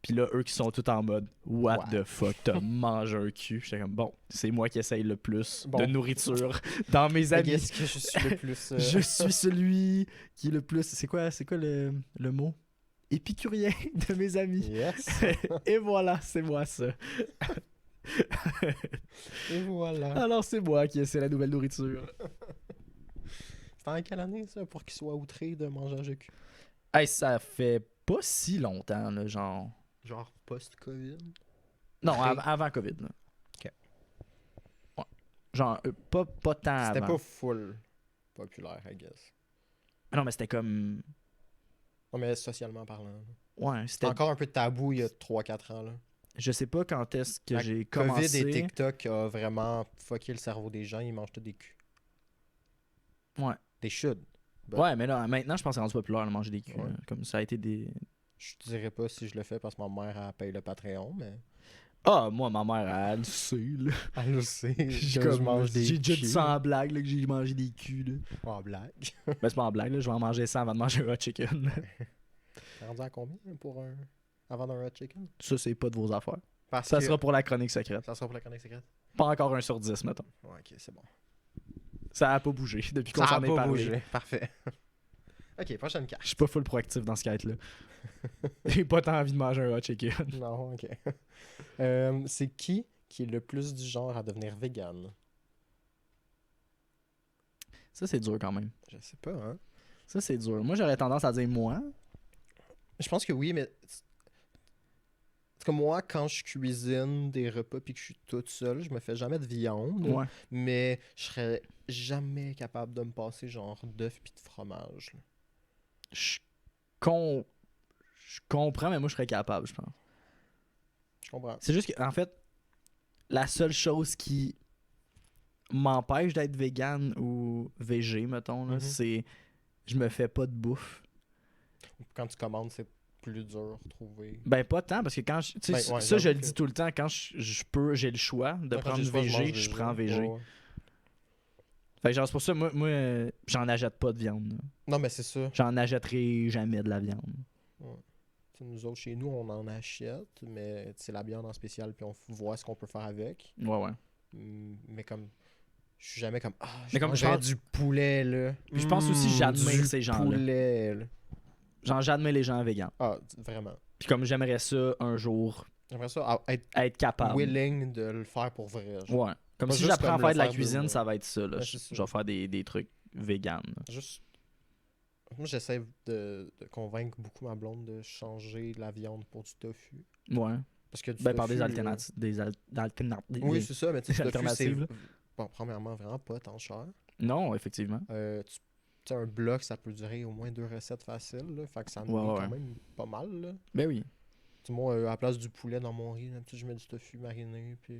Puis là, eux qui sont tout en mode, what the fuck, t'as mangé un cul. J'étais comme, bon, c'est moi qui essaye le plus de nourriture dans mes amis. Est-ce que je suis le plus. Je suis celui qui est le plus. C'est quoi le mot? Épicurien de mes amis. Yes. Et voilà, c'est moi ça. Et voilà. Alors c'est moi qui essaie la nouvelle nourriture. C'était en quelle année ça pour qu'il soit outré de mangeage de cul? Hey, ça fait pas si longtemps, là, genre. Genre post-Covid? Non, Pré- avant COVID. Là. Ok. Ouais. Genre, pas tant C'était avant. pas full populaire, I guess. Non, mais c'était comme. Non, mais socialement parlant. Ouais, C'était c'était. encore un peu tabou il y a 3-4 ans. Là. Je sais pas quand est-ce que La j'ai COVID commencé. et TikTok a vraiment fucké le cerveau des gens. Ils mangent tous des culs. Ouais. Des should. Ouais, mais là, maintenant, je pense que c'est rendu populaire de manger des culs. Ouais. Là. Comme ça a été des. Je dirais pas si je le fais parce que ma mère elle paye le Patreon, mais. Ah, moi, ma mère, elle sait, là. Elle le sait. J'ai que je mange des J'ai déjà dit culs. ça en blague, là, que j'ai mangé des culs, là. En blague. Ben, c'est pas en blague, là. Je vais en manger 100 avant de manger un hot chicken. T'es rendu à combien pour un. Avant d'un hot chicken? Ça, c'est pas de vos affaires. Parce Ça que- sera pour la chronique secrète. Ça sera pour la chronique secrète? Pas encore un sur 10, mettons. Ouais, ok, c'est bon. Ça a pas bougé depuis qu'on Ça a s'en est pas parlé. bougé. Parfait. Ok, prochaine Je carte. suis pas full proactif dans ce quête-là. J'ai pas tant envie de manger un hot chicken. Non, ok. C'est qui est le plus du genre à devenir vegan? Ça, c'est dur quand même. Je sais pas, hein. Ça, c'est dur. Moi, j'aurais tendance à dire moi. Je pense que oui, mais. En tout cas, moi, quand je cuisine des repas puis que je suis toute seule, je me fais jamais de viande. Ouais. Mais je serais jamais capable de me passer genre d'œufs puis de fromage. Là. Je con- je comprends, mais moi, je serais capable, je pense. Je comprends. C'est juste que, en fait, la seule chose qui m'empêche d'être vegan ou végé, mettons, là, Mhm. c'est je me fais pas de bouffe. Quand tu commandes, c'est plus dur à trouver. Ben, pas tant, parce que quand je. Tu sais, Ben, ouais, ça, je j'avoue le que- dis tout le temps, quand j'ai le choix de Quand prendre j'ai le choix, je mange végé, je prends végé. Ouais, ouais. Fait que genre, c'est pour ça, moi j'en achète pas de viande. Là. Non, mais c'est ça. J'en achèterai jamais de la viande. T'sais, nous autres, chez nous, on en achète, mais c'est la viande en spécial, puis on voit ce qu'on peut faire avec. Ouais, ouais. Mais comme. Je suis jamais comme. Ah, je Mais comme mangerais je pense- du poulet, là. Puis je pense aussi j'admire du ces gens-là. poulet, là. Genre, j'admets les gens végans. Ah, vraiment. Puis comme j'aimerais ça un jour J'aimerais ça être être capable. willing de le faire pour vrai. genre. Ouais. Comme Pas si juste j'apprends à comme faire le de la faire de cuisine, moi. ça va être ça. Là. Ouais, Je c'est ça. vais faire des trucs véganes. Juste. Moi, j'essaie de convaincre beaucoup ma blonde de changer la viande pour du tofu. Ouais. Parce que du Ben, par tofu, des alternatives. Des alternatives. Oui, c'est ça, mais tu sais, du tofu, c'est. alternatives, là. Bon, premièrement, vraiment pas tant cher. Non, effectivement. Tu sais, un bloc, ça peut durer au moins 2 recettes faciles. Là, fait que ça me Ouais, met ouais. quand même pas mal. Là. Ben oui. Tu sais, moi, à la place du poulet dans mon riz, là, je mets du tofu mariné, puis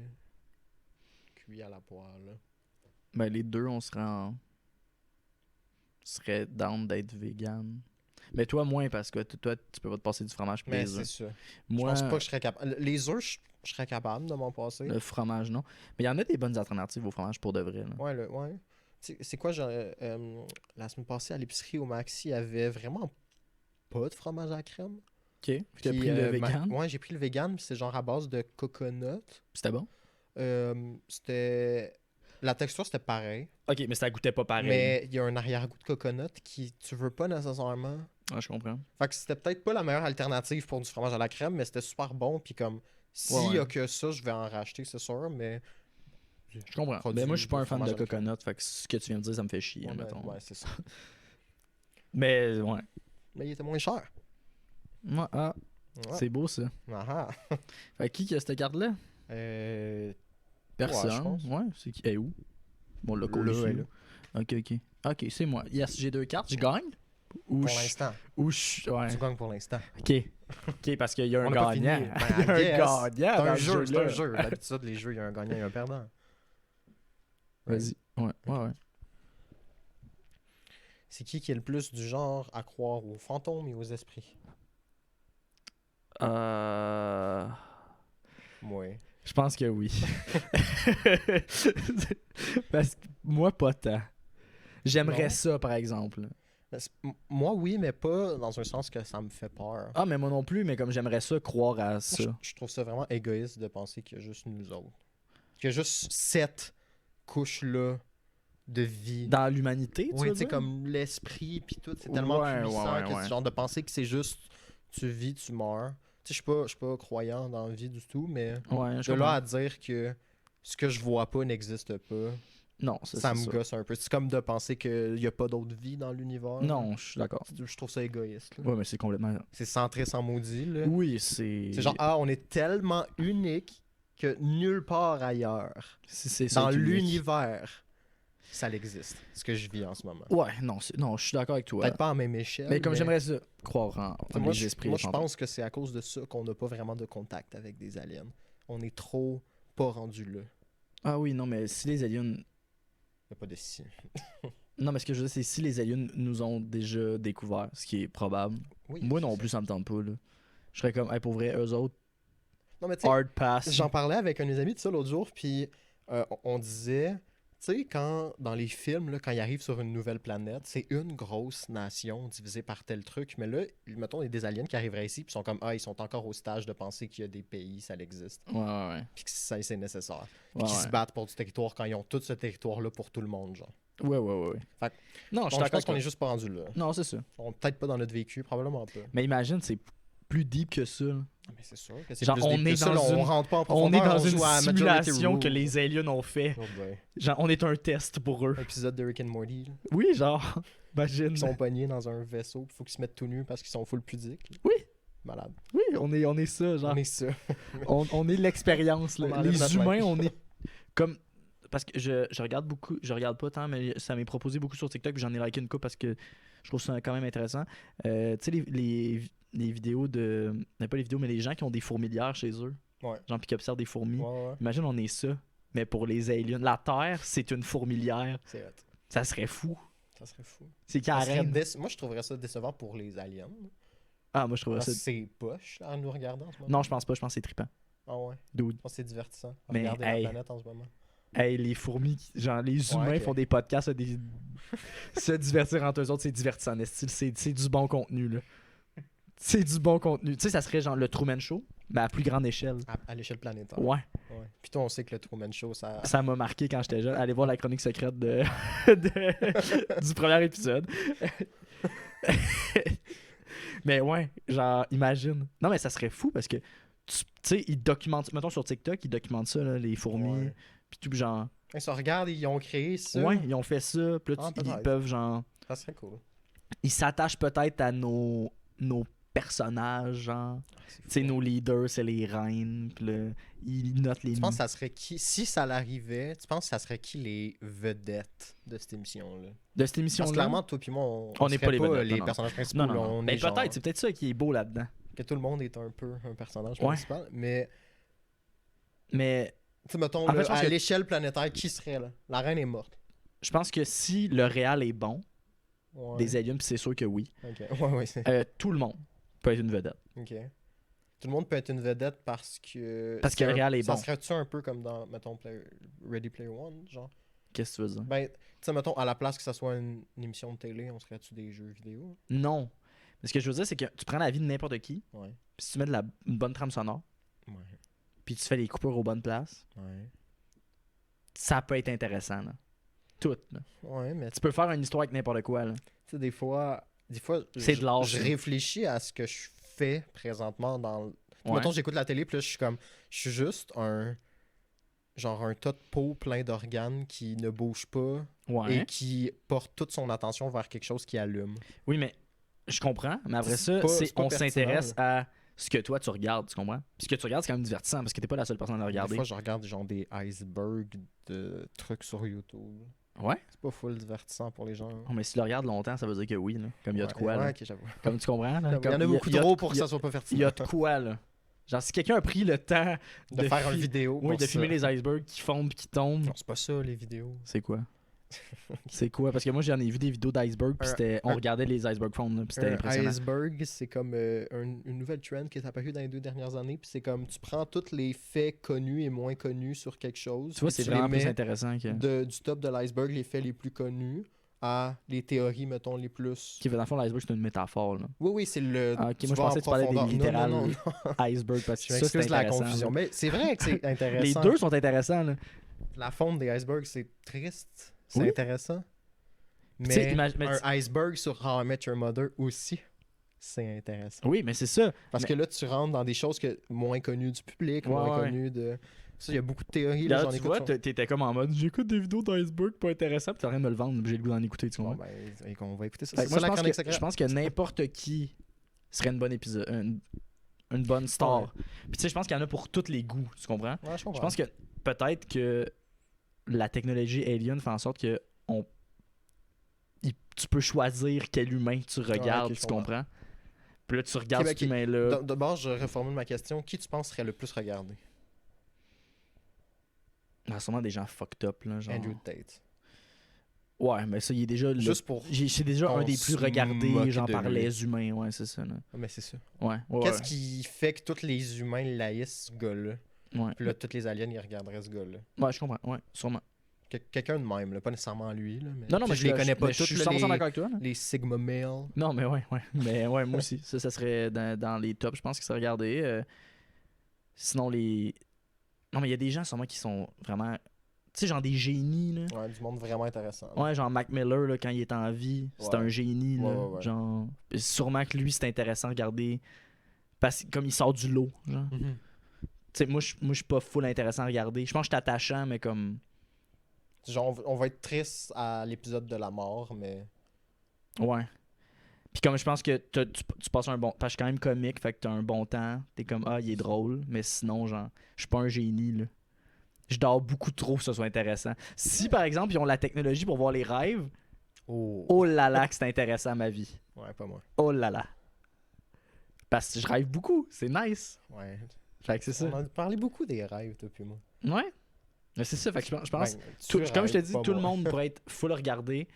cuit à la poêle. Là. Ben les deux, on serait down d'être vegan. Mais toi, moins, parce que toi, tu peux pas te passer du fromage pour Mais les c'est œufs. ça. Moi, Je pense pas que je serais capable. Les œufs, je serais capable de m'en passer. le fromage, non. Mais il y en a des bonnes alternatives au fromage pour de vrai. Là. Ouais, ouais. C'est quoi, genre, la semaine passée à l'épicerie au Maxi, il y avait vraiment pas de fromage à crème. Ok. Puis t'as Puis, pris le vegan. Ouais, j'ai pris le vegan, puis c'est genre à base de coconut. C'était bon. C'était. La texture, c'était pareil. Ok, mais ça goûtait pas pareil. Mais il y a un arrière-goût de coconut qui tu veux pas nécessairement. Ouais, je comprends. Fait que c'était peut-être pas la meilleure alternative pour du fromage à la crème, mais c'était super bon. Puis comme, s'il Ouais, y a ouais. que ça, je vais en racheter, c'est sûr. Mais. Je comprends. Produit Mais moi, je suis pas de un fan de fromage à la crème. coconut. Fait que ce que tu viens de dire, ça me fait chier, Ouais, mettons. ouais, c'est ça. Mais ouais. Mais il était moins cher. Ouais, ah, Ouais. c'est beau ça. Ah ah. Fait que qui a cette carte-là? Personne. je pense. Ouais, c'est qui? Elle est où? Bon, le Là, colis. elle est là. Ok. Ok, c'est moi. Yes, j'ai 2 cartes. Je gagne? Ou Pour je. l'instant. Ou je. Ouais. Tu gagnes pour l'instant. Ok. Ok, parce qu'il y a un On a pas gagnant. fini. Ben, Il y a I guess. un gagnant. C'est dans un le jeu, c'est jeu-là. un jeu. D'habitude, les jeux, il y a un gagnant et un perdant. Vas-y. Ouais. C'est qui est le plus du genre à croire aux fantômes et aux esprits? Euh. Ouais. Je pense que oui. Parce que moi, pas tant. J'aimerais Non. ça, par exemple. Moi, oui, mais pas dans un sens que ça me fait peur. Ah, mais moi non plus, mais comme j'aimerais ça, croire à ça. Je trouve ça vraiment égoïste de penser qu'il y a juste nous autres. Qu'il y a juste cette couche-là de vie. Dans l'humanité, tu Oui, veux tu sais, dire? comme l'esprit, puis tout, c'est tellement Ouais, puissant ouais, que ouais. c'est genre de penser que c'est juste tu vis, tu meurs. Tu sais, je suis pas croyant dans la vie du tout, mais Ouais, je de là comprends. à dire que ce que je vois pas n'existe pas, Non, ça me gosse un peu. C'est comme de penser qu'il y a pas d'autre vie dans l'univers. Non, je suis d'accord. Je trouve ça égoïste. là. Ouais, mais c'est complètement... C'est centré sans maudit, là. Oui, c'est... C'est genre, on est tellement unique que nulle part ailleurs, C'est dans unique. l'univers, ça existe. Ce que je vis en ce moment. Ouais, non, non, je suis d'accord avec toi. Peut-être pas en même échelle. Mais comme j'aimerais ça, croire en Moi, les esprits. moi les je fantômes. pense que c'est à cause de ça qu'on n'a pas vraiment de contact avec des aliens. On est trop pas rendu là. Ah oui, non, mais si les aliens... Il n'y a pas de si. Non, mais ce que je veux dire, c'est si les aliens nous ont déjà découvert, ce qui est probable. Oui, Moi c'est non ça. plus, ça me tente pas, là. Je serais comme, hey, pour vrai, eux autres, Non, mais tu sais, hard pass. j'en parlais avec un de mes amis de ça l'autre jour, puis on disait, tu sais, quand dans les films, là, quand ils arrivent sur une nouvelle planète, c'est une grosse nation divisée par tel truc, mais là, mettons, il y a des aliens qui arriveraient ici, puis sont comme, ils sont encore au stage de penser qu'il y a des pays, ça existe, Ouais, ouais, puis que ça, c'est nécessaire. Puis ouais. qu'ils Ouais, se battent pour du territoire quand ils ont tout ce territoire-là pour tout le monde, genre. ouais, ouais. Fait que- Non, je suis Donc, je d'accord pense avec qu'on toi. est juste pas rendu là. Non, c'est ça. On peut-être pas dans notre vécu, probablement pas. Mais imagine, c'est plus deep que ça. là. Mais c'est sûr que c'est Genre, plus on deep que est ça, dans là, on une- rentre pas en On profondeur, est dans une joue à Majority simulation que Rule. les aliens ont fait. Oh boy. Genre, on est un test pour eux. Épisode de Rick and Morty, là. Oui, genre, imagine. Ils sont pognés dans un vaisseau, il faut qu'ils se mettent tout nus parce qu'ils sont full pudiques. là. Oui. Malade. Oui, on est ça, genre. On est ça. On est l'expérience, là. On enlève Les notre humains, linge. on est comme... Parce que je regarde beaucoup, je regarde pas tant, mais ça m'est proposé beaucoup sur TikTok, puis j'en ai liké une couple parce que je trouve ça quand même intéressant. Tu sais, les vidéos de... Pas les vidéos, mais les gens qui ont des fourmilières chez eux. Ouais. Genre, puis qui observent des fourmis. Ouais. Imagine, on est ça, mais pour les aliens. La Terre, c'est une fourmilière. C'est hot. Ça serait fou. Ça serait fou. C'est Ça serait carré. Moi, je trouverais ça décevant pour les aliens. Ah, moi, je trouverais Parce ça... que c'est poche là, en nous regardant en ce moment. Non, je pense pas, je pense que c'est trippant. Ah ouais. Dude. Je pense que c'est divertissant. à Mais, regarder hey. la planète en ce moment. Hey, les fourmis, genre les humains ok. font des podcasts, se divertir entre eux autres, c'est divertissant, c'est du bon contenu, là. C'est du bon contenu. Tu sais, ça serait genre le Truman Show, mais à plus grande échelle. À l'échelle planétaire. Ouais, Ouais. Puis toi, on sait que le Truman Show, ça. ça m'a marqué quand j'étais jeune. Allez voir la chronique secrète du premier épisode. Mais ouais, genre, imagine. Non, mais ça serait fou parce que, tu sais, ils documentent, mettons sur TikTok, ils documentent ça, là, les fourmis, Ouais. puis tout, genre, Ils se regardent, ils ont créé ça. ouais, ils ont fait ça, puis là, Ah, ils peut-être. peuvent, genre, Ça serait cool. ils s'attachent peut-être à nos personnages, genre. C'est Tu sais, fou. nos leaders, c'est les reines, puis là, ils notent les Tu penses que ça serait qui, si ça l'arrivait, tu penses que ça serait qui les vedettes de cette émission-là? de cette Parce émission-là. que clairement, toi puis moi, on On n'est serait pas les vedettes, les non. personnages principaux. Non, là, non, non. on Ben, est genre- peut-être, c'est peut-être ça qui est beau là-dedans. que tout le monde est un peu un personnage Ouais. principal. Mais, Mais tu sais, mettons, En fait, là, je pense à que- l'échelle planétaire, qui serait là? La reine est morte. je pense que si le réel est bon, Ouais. des aliens, puis c'est sûr que oui, Ok. Ouais, c'est... tout le monde peut être une vedette. Ok. Tout le monde peut être une vedette parce que... Parce que le réel est Ça bon. serait-tu un peu comme dans, mettons, Ready Player One, genre? Qu'est-ce que tu veux dire? Ben, tu sais, mettons, à la place que ça soit une émission de télé, on serait-tu des jeux vidéo? Non. Mais ce que je veux dire, c'est que tu prends la vie de n'importe qui, Ouais. puis si tu mets une bonne trame sonore, Ouais. puis tu fais les coupures aux bonnes places, Ouais. ça peut être intéressant, là. Tout, là. Ouais, mais Tu peux faire une histoire avec n'importe quoi, là. tu sais, des fois C'est de l'art, je ça. réfléchis à ce que je fais présentement dans... Ouais. Mettons, j'écoute la télé, puis là, je suis comme... Je suis juste un... Genre un tas de peau plein d'organes qui ne bouge pas Ouais. et qui porte toute son attention vers quelque chose qui allume. Oui, mais je comprends. Mais après ça, C'est pas on pertinent, s'intéresse à ce que toi, tu regardes, tu comprends? Puis ce que tu regardes, c'est quand même divertissant parce que t'es pas la seule personne à le Des regarder. fois, je regarde genre des icebergs de trucs sur YouTube. Ouais. C'est pas full divertissant pour les gens. Oh, mais si tu le regardes longtemps, ça veut dire que oui, là. Comme il y a de quoi, là. Ouais, ok, j'avoue. Comme tu comprends, là. Il y en Comme a beaucoup il y a trop de- pour que il y a- ça soit pas Il pertinent. y a de quoi, là. Genre, si quelqu'un a pris le temps de faire une fi- vidéo. Oui, pour de filmer ça. les icebergs qui fondent puis qui tombent. Non, c'est pas ça, les vidéos. C'est quoi? C'est quoi? Parce que moi, j'en ai vu des vidéos d'iceberg, puis on regardait les iceberg phones, puis c'était Un impressionnant. iceberg, c'est comme une nouvelle trend qui est apparue dans les 2 dernières années. Puis c'est comme tu prends tous les faits connus et moins connus sur quelque chose. Tu vois, puis c'est les vraiment plus mets intéressant que. du top de l'iceberg, les faits les plus connus, à les théories, mettons, les plus. Qui fait dans le fond, l'iceberg, c'est une métaphore, là. Oui, c'est le. Ah, ok, tu moi, je vas en pensais que tu parlais des profondeur. littérales Non, non, non. iceberg, parce Je que ça, m'excuse c'est de la intéressant. confusion. là. Mais c'est vrai que c'est intéressant. Les deux sont intéressants, là. La fonte des icebergs, c'est triste. C'est Oui. intéressant. Tu sais, Mais mais un iceberg sur How I Met Your Mother aussi, c'est intéressant. Oui, mais c'est ça. Parce Mais- que là, tu rentres dans des choses moins connues du public, Ouais, moins ouais. connues de. Ça, il y a beaucoup de théories. Là, Là, j'en tu écoute vois, sur- t'étais comme en mode j'écoute des vidéos d'iceberg pas intéressant, puis t'as rien de me le vendre, j'ai le goût d'en écouter, tu vois. Bon, ben, on va écouter ça. Fait C'est que moi, ça, la chronique secrète. je pense que n'importe qui serait une bonne épisode, une bonne star. Ouais. Puis tu sais, je pense qu'il y en a pour tous les goûts, tu comprends? Ouais, je comprends. Je pense que peut-être que la technologie alien fait en sorte que tu peux choisir quel humain tu regardes, ok, je tu comprends? Puis là, tu regardes Ok, cet humain-là. D'abord, je reformule ma question. Qui tu penses serait le plus regardé? Il y a sûrement des gens fucked up, là, genre. Andrew Tate. Ouais, mais ça, il est déjà. Juste pour. C'est déjà qu'on un des se plus regardés, moque genre, de par lui. les humains, ouais, c'est ça, là. Ah, mais c'est ça. Ouais, ouais. Qu'est-ce qui fait que tous les humains laïssent ce gars-là? Ouais. Puis là, tous les aliens, ils regarderaient ce gars-là. Ouais, je comprends, ouais, sûrement. Quelqu'un de même, là, pas nécessairement lui. Là, mais Non, non, tu mais sais, je les connais pas mais tous. Je suis là, 100% d'accord les, avec toi, là. les Sigma Male. Non, mais ouais, ouais. Mais ouais, moi aussi. Ça serait dans les tops, je pense que ça regardé. Sinon, les. Non, mais il y a des gens sûrement qui sont vraiment. Tu sais, genre des génies, là. Ouais, du monde vraiment intéressant. là. Ouais, genre Mac Miller, là, quand il est en vie, c'est Ouais. un génie, là. Ouais, ouais, ouais. Genre. Sûrement que lui, c'est intéressant à regarder. Parce que comme il sort du lot, genre. Mhm. Tu sais, moi, je suis pas full intéressant à regarder. Je pense que je suis attachant, mais comme. Genre, on va être triste à l'épisode de la mort, mais. Ouais. Puis comme je pense que tu passes un bon. Parce que je suis quand même comique, fait que t'as un bon temps. T'es comme, ah, il est drôle. Mais sinon, genre, je suis pas un génie, là. Je dors beaucoup trop pour que ce soit intéressant. Si, par exemple, ils ont la technologie pour voir les rêves, Oh. oh là là, que c'est intéressant à ma vie. Ouais, pas moi. Oh là là. Parce que je rêve beaucoup. C'est nice. Ouais. Fait que c'est ça. On a parlé beaucoup des rêves, toi puis moi. Ouais. Mais c'est ça. Fait que je pense. Ben, Comme je te rêves, dis, pas tout le moi. monde pourrait être full regardé.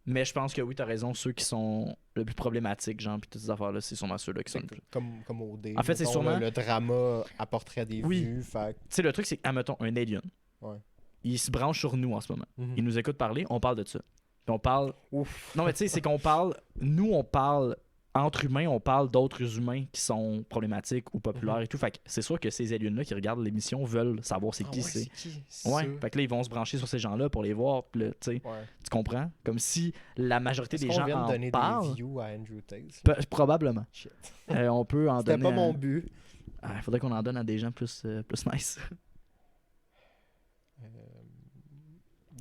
Mais je pense que oui, t'as raison. Ceux qui sont le plus problématiques, genre, puis toutes ces affaires-là, c'est sûrement ceux-là qui sont le plus. Comme OD. En fait, c'est mettons, sûrement- Le drama apporterait des Oui. vues. Fait... Tu sais, le truc, c'est qu'admettons, un alien. Ouais. Il se branche sur nous en ce moment. Mhm. Il nous écoute parler, on parle de ça. Puis on parle. Ouf. Non, mais tu sais, c'est qu'on parle. Nous, on parle. Entre humains, on parle d'autres humains qui sont problématiques ou populaires et tout. Fait que c'est sûr que ces aliens-là qui regardent l'émission veulent savoir c'est Ah qui ouais, c'est. qui? Ouais, ça? fait que là, ils vont se brancher sur ces gens-là pour les voir. Puis là, tu sais, Ouais. tu comprends? Comme si la majorité Est-ce des qu'on gens vient de en donner parlent. des views à Andrew Tate? Probablement. Shit. On peut en C'était donner. pas mon but. Il faudrait qu'on en donne à des gens plus nice.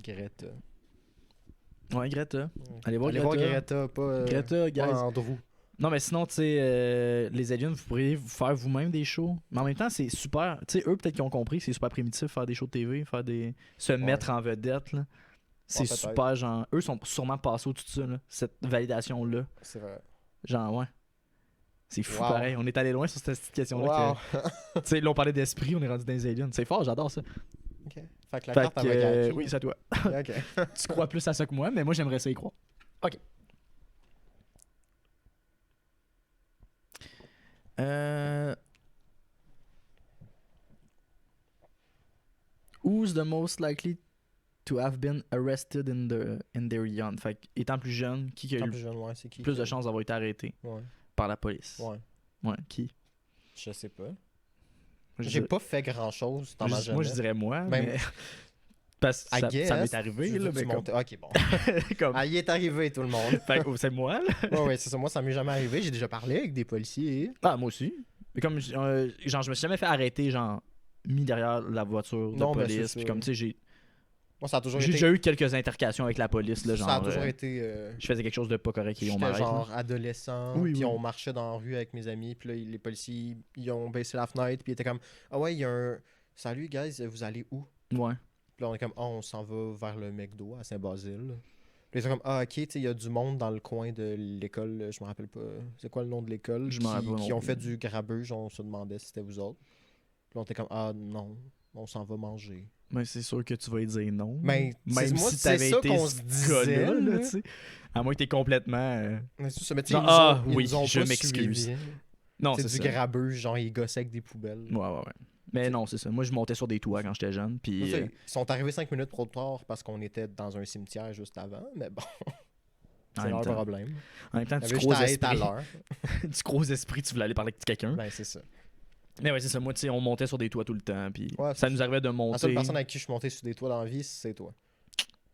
Greta. Ouais, Greta. Ouais. Allez voir voir Greta. Greta, pas, Greta, guys. pas Andrew. Non, mais sinon, tu sais, les aliens, vous pourriez vous faire vous-même des shows. Mais en même temps, c'est super. Tu sais, eux, peut-être qu'ils ont compris, c'est super primitif faire des shows de TV, se mettre en vedette, là. C'est peut-être. super, genre. Eux sont sûrement passés au-dessus de ça, là. Cette validation-là. C'est vrai. Genre, ouais. C'est fou, Wow. pareil. On est allé loin sur cette petite question-là. Wow. Tu sais, là, on parlait d'esprit, on est rendu dans les aliens. C'est fort, j'adore ça. Ok. Fait que la Fait carte, que, elle va gagner. oui, c'est à toi. Ok. Tu crois plus à ça que moi, mais moi, j'aimerais ça y croire. OK. Who's the most likely to have been arrested in their young? Fait que, étant plus jeune, qui a Tant eu plus jeune, ouais, c'est qui? plus de chances d'avoir été arrêté Ouais. par la police? Ouais. Ouais, qui? Je sais pas. Je J'ai dirais- pas fait grand chose dans ma jeunesse. moi, je dirais moi, Ben, mais... Parce que I ça guess, m'est arrivé, tu là, veux-tu mais comme... monter- Ok, bon. comme- Ah, il est arrivé, tout le monde. Fait que, c'est moi, là. Ouais, c'est ça. Moi, ça m'est jamais arrivé. J'ai déjà parlé avec des policiers. Ah, moi aussi. Mais comme, genre, je me suis jamais fait arrêter, genre, mis derrière la voiture de Non, ben, police. c'est Puis ça. comme, tu sais, j'ai Moi, ça a toujours j'ai été. déjà eu quelques intercations avec la police, là, genre. Ça a toujours euh, été. je faisais quelque chose de pas correct et on J'étais m'arrête. genre adolescent, Oui, puis oui. on marchait dans la rue avec mes amis, puis là, les policiers, ils ont baissé la fenêtre, puis ils étaient comme « Ah ouais, il y a un... Salut, guys, vous allez où? » Ouais. Puis là, on est comme « Ah, on s'en va vers le McDo à Saint-Basile. » Puis ils sont comme « Ah, ok, tu sais, il y a du monde dans le coin de l'école, je me rappelle pas, c'est quoi le nom de l'école? » Je m'en rappelle pas Qui non ont plus. fait du grabuge, on se demandait si c'était vous autres. Puis là, on était comme « Ah, non. » On s'en va manger. Mais c'est sûr que tu vas y dire non. Ben, même moi, si c'est t'avais ça été qu'on ce se disait, gars-là, là. tu sais. À moins que t'es complètement... Mais c'est ça, mais tu sais, Genre, ils nous ont, ah, ils oui, nous ont je pas m'excuse. suivis. Non, C'est c'est du ça. grabuge, genre ils gossaient avec des poubelles. Ouais. Mais non, c'est ça. Moi, je montais sur des toits quand j'étais jeune, Tu puis... sais, ils sont arrivés 5 minutes trop tard parce qu'on était dans un cimetière juste avant, mais bon, en c'est même leur temps. problème. En même temps, Il y tu avait crois juste aux à être à esprits. l'heure. Tu crois aux esprits, tu voulais aller parler avec quelqu'un. Ben, c'est ça. Mais ouais, c'est ça. Moi, tu sais, on montait sur des toits tout le temps, puis Ouais, ça c'est nous arrivait de La monter. seule personne avec qui je suis monté sur des toits dans la vie, c'est toi.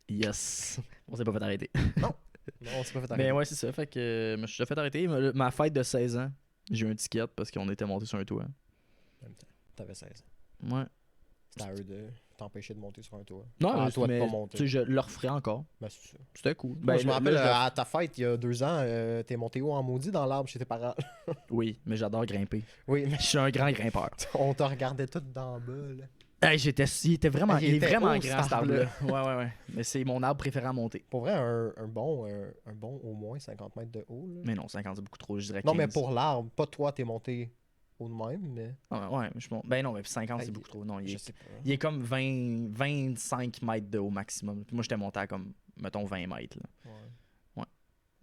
Yes. On s'est pas fait arrêter. Non, on s'est pas fait Mais arrêter. ouais, c'est ça. Fait que je me suis fait arrêter. Ma fête de 16 ans, j'ai eu un ticket parce qu'on était monté sur un toit. En même temps, t'avais 16 ans. Ouais. C'était à eux de t'empêcher de monter sur un toit. Non, À toi de mais pas tu monter. sais, je le referais encore. Ben, c'est ça. C'était cool. Moi, je me là, rappelle, là, à ta fête, il y a 2 ans, t'es monté haut en maudit dans l'arbre chez tes parents. Oui, mais j'adore grimper. Oui, mais Je suis un grand grimpeur. on te regardait tout d'en bas, là. Hey, il était vraiment, Ah, il il est était vraiment haut, grand cet cet arbre-là. Ouais. Mais c'est mon arbre préféré à monter. Pour vrai, un bon au moins 50 mètres de haut, là. Mais non, 50 c'est beaucoup trop, je dirais 15. Non, mais pour l'arbre, pas toi, t'es monté haut de même, mais Ouais, je monte. Ben non, mais 50 c'est Ah, beaucoup trop. Non, je sais pas. il est comme 25 mètres de haut maximum. Puis moi, j'étais monté à comme, mettons, 20 mètres. Là. Ouais.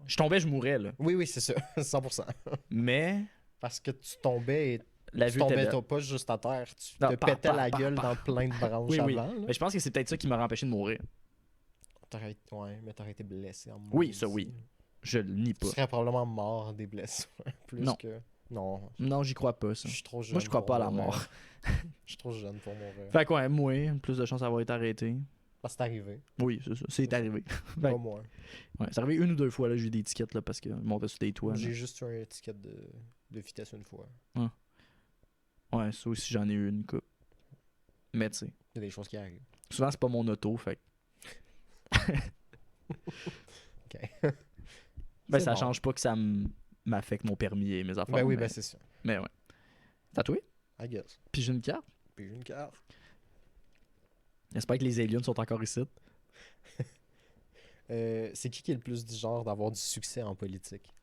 Je tombais, je mourais, là. Oui, c'est ça, 100%. Mais Parce que tu tombais et la tu vue était tombais belle. pas juste à terre, tu Non, te pa, pétais pa, la pa, gueule pa. dans plein de branches Oui. avant. Là. Mais je pense que c'est peut-être ça qui m'a empêché de mourir. Ouais, mais t'aurais été blessé en Oui, maudit. ça, oui. Je le nie Tu pas. serais probablement mort des blessures. Plus Non. que. Non, Non, j'y crois pas, je ça. suis trop jeune. Moi, je crois pour pas à la mourir. mort. Je suis trop jeune pour mourir. Fait quoi, moi, plus de chance d'avoir été arrêté. Parce que c'est arrivé. Oui, c'est ça. C'est arrivé. Pas Fait- moi. Ouais, c'est arrivé 1 ou 2 fois, là, j'ai eu des tickets, là, parce que je montais sur des toits. là. J'ai juste eu un ticket de vitesse une fois. Ouais, ça aussi, j'en ai eu une coupe. Mais tu sais, Il y a des choses qui arrivent. souvent, c'est pas mon auto, fait que- Ok. Ben, C'est ça bon. change pas que ça m'affecte mon permis et mes affaires. Ben oui, mais, ben c'est ça. mais ouais. Tatoué? I guess. Puis j'ai une carte. Puis j'ai une carte. J'espère que les aliens sont encore ici. C'est qui est le plus du genre d'avoir du succès en politique?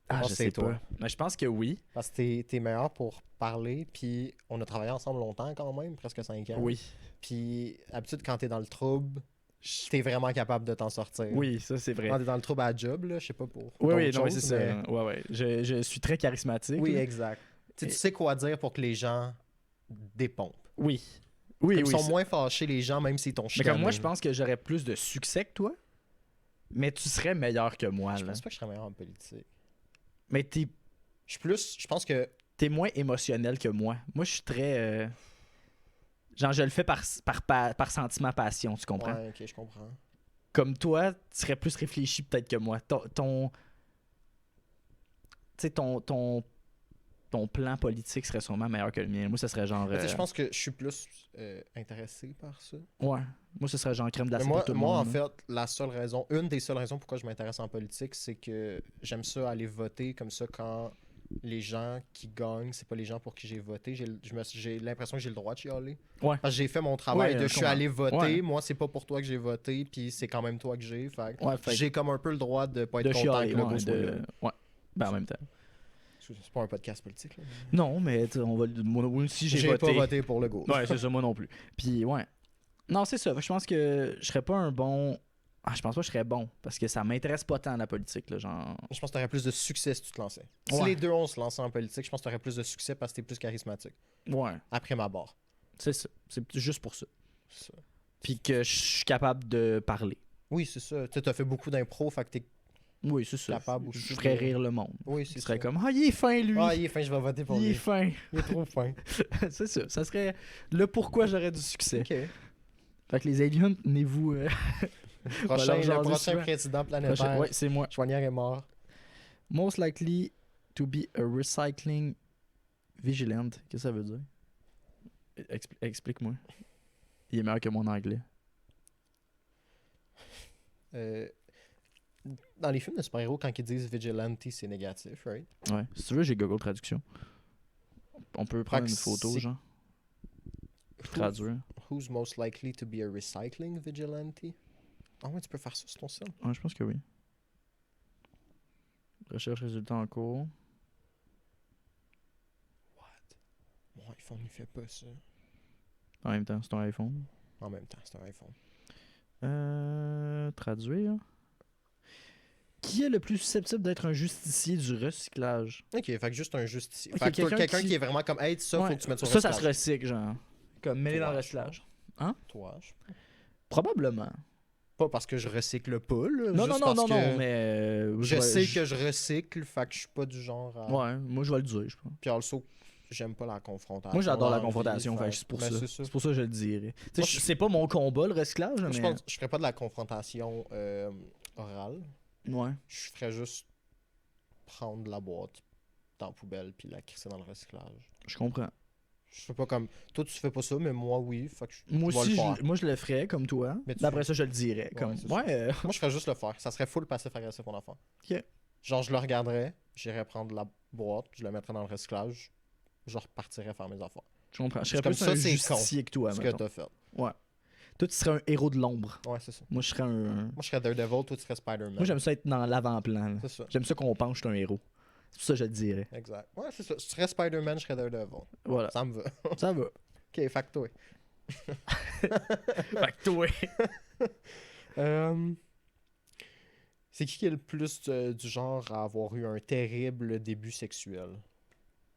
Ah, pense je que c'est sais toi. pas. Mais je pense que oui. Parce que t'es meilleur pour parler, puis on a travaillé ensemble longtemps quand même, presque 5 ans. Oui. Puis, d'habitude, quand t'es dans le trouble, t'es vraiment capable de t'en sortir. Oui, ça, c'est vrai. Quand t'es dans le trouble à la job, là, je sais pas pour. Oui, d'autres oui, non, mais choses, c'est mais- ça. Ouais. Je suis très charismatique. Oui, là. exact. Tu sais, Et- tu sais quoi dire pour que les gens dépompent. Oui. Oui, Ils oui. sont ça- moins fâchés, les gens, même s'ils t'ont Mais chicané. comme moi, je pense que j'aurais plus de succès que toi. Mais tu serais meilleur que moi, Je là. pense pas que je serais meilleur en politique. Mais t'es Je pense que. t'es moins émotionnel que moi. Moi, je suis très. Genre, je le fais par sentiment, passion, tu comprends? Ouais, ok, je comprends. Comme toi, tu serais plus réfléchi peut-être que moi. Tu sais, ton plan politique serait sûrement meilleur que le mien. Moi, ça serait genre. Mais tu sais, je pense que je suis plus intéressé par ça. Ouais. Moi, ce serait genre crème Mais glacée moi, pour tout le moi en monde. fait, une des seules raisons pourquoi je m'intéresse en politique, c'est que j'aime ça aller voter comme ça quand les gens qui gagnent, c'est pas les gens pour qui j'ai voté. J'ai l'impression que j'ai le droit de chialer. Ouais. Parce que j'ai fait mon travail Ouais, de je je suis comprends. allé voter, Ouais. moi c'est pas pour toi que j'ai voté, puis c'est quand même toi que j'ai. Fait que Ouais, fait que j'ai comme un peu le droit de pas être de content chialer, que le ouais, go soit là. ouais. Ben, en même temps. C'est pas un podcast politique. Là. Non, mais on va. Moi aussi, j'ai voté. pas voté pour le go. Ouais, c'est ça, moi non plus. Puis, ouais. Non, c'est ça. Je pense que je serais pas un bon. Ah, je pense pas que je serais bon. Parce que ça m'intéresse pas tant la politique, là. Genre. Je pense que t'aurais plus de succès si tu te lançais. Si Ouais. les deux on se lançait en politique, je pense que t'aurais plus de succès parce que t'es plus charismatique. Ouais. Après ma barre. C'est ça. C'est juste pour ça. Ça. Puis que je suis capable de parler. Oui, c'est ça. Tu sais, t'as fait beaucoup d'impro, fait que t'es. Oui, c'est ça. Capable Je aussi ferais de- rire le monde. Oui, Ce c'est serait ça. comme, ah, il est fin, lui. Ah, il est fin, je vais voter pour il est lui. fin. Il est trop fin. C'est ça. Ça serait le pourquoi j'aurais du succès. Ok. Fait que les aliens, tenez-vous. Prochain, jaser le prochain souvent. président planétaire. Ouais, c'est moi. Chouanière est mort. Most likely to be a recycling vigilant. Qu'est-ce que ça veut dire? Explique-moi. Il est meilleur que moi en anglais. Dans les films de super-héros, quand ils disent vigilante, c'est négatif, right? Ouais. Si tu veux, j'ai Google Traduction. On peut prendre que une photo, c'est- genre. Puis traduire. Who's most likely to be a recycling vigilante? Ah ouais, tu peux faire ça sur ton sel. Ouais, je pense que oui. Recherche résultat en cours. Mon iPhone, il fait pas ça. En même temps, c'est ton iPhone. En même temps, c'est un iPhone. Traduire. Qui est le plus susceptible d'être un justicier du recyclage? Ok, fait que juste un justicier. Ok, Fait que toi, quelqu'un quelqu'un qui- qui est vraiment comme, hey, ça, faut Ouais, que tu mettes sur ça se recyclage. recycle, genre. Comme mêlé dans le Toi, recyclage. Toi, Probablement. pas parce que je recycle pas, là. Non, juste non, non, parce non, que non, mais. Je sais que je recycle, fait que je suis pas du genre à. Ouais, moi je vais le dire, je pense. Puis also, j'aime pas la confrontation. Moi j'adore la dans vie, confrontation, fait que fait- c'est pour ben, ça. c'est ça. C'est pour ça que je le dirais. Tu Moi, sais, c'est pas mon combat le recyclage, Moi, mais. je pense je ferais pas de la confrontation orale. Ouais. Je ferais juste prendre la boîte dans la poubelle puis la crisser dans le recyclage. Je comprends. Je fais pas comme. Toi, tu fais pas ça, mais moi, oui. Fait que Moi je vais aussi, le faire. moi je le ferais comme toi. Mais tu- D'après ça, je le dirais. Ouais, Comme... c'est ça. Ouais, Moi, je ferais juste le faire. Ça serait full passif-agressif, mon enfant. Ok. Genre, je le regarderais, j'irais prendre la boîte, je la mettrais dans le recyclage, je repartirais faire mes affaires. je comprends. Je C'est serais comme plus ça, un c'est justicier que toi, ce que mettons. t'as fait. Ouais. Toi, tu serais un héros de l'ombre. Ouais, c'est ça. Moi, je serais un. Moi, je serais Daredevil, toi, tu serais Spider-Man. Moi, j'aime ça être dans l'avant-plan. là. C'est ça. J'aime ça qu'on pense que je suis un héros. C'est pour ça que je le dirais. Exact. Ouais, c'est ça. Tu serais Spider-Man, je serais Daredevil. Voilà. Ça me va. Ça va. Ok, fait que toi. Fait que toi. C'est qui est le plus du genre à avoir eu un terrible début sexuel?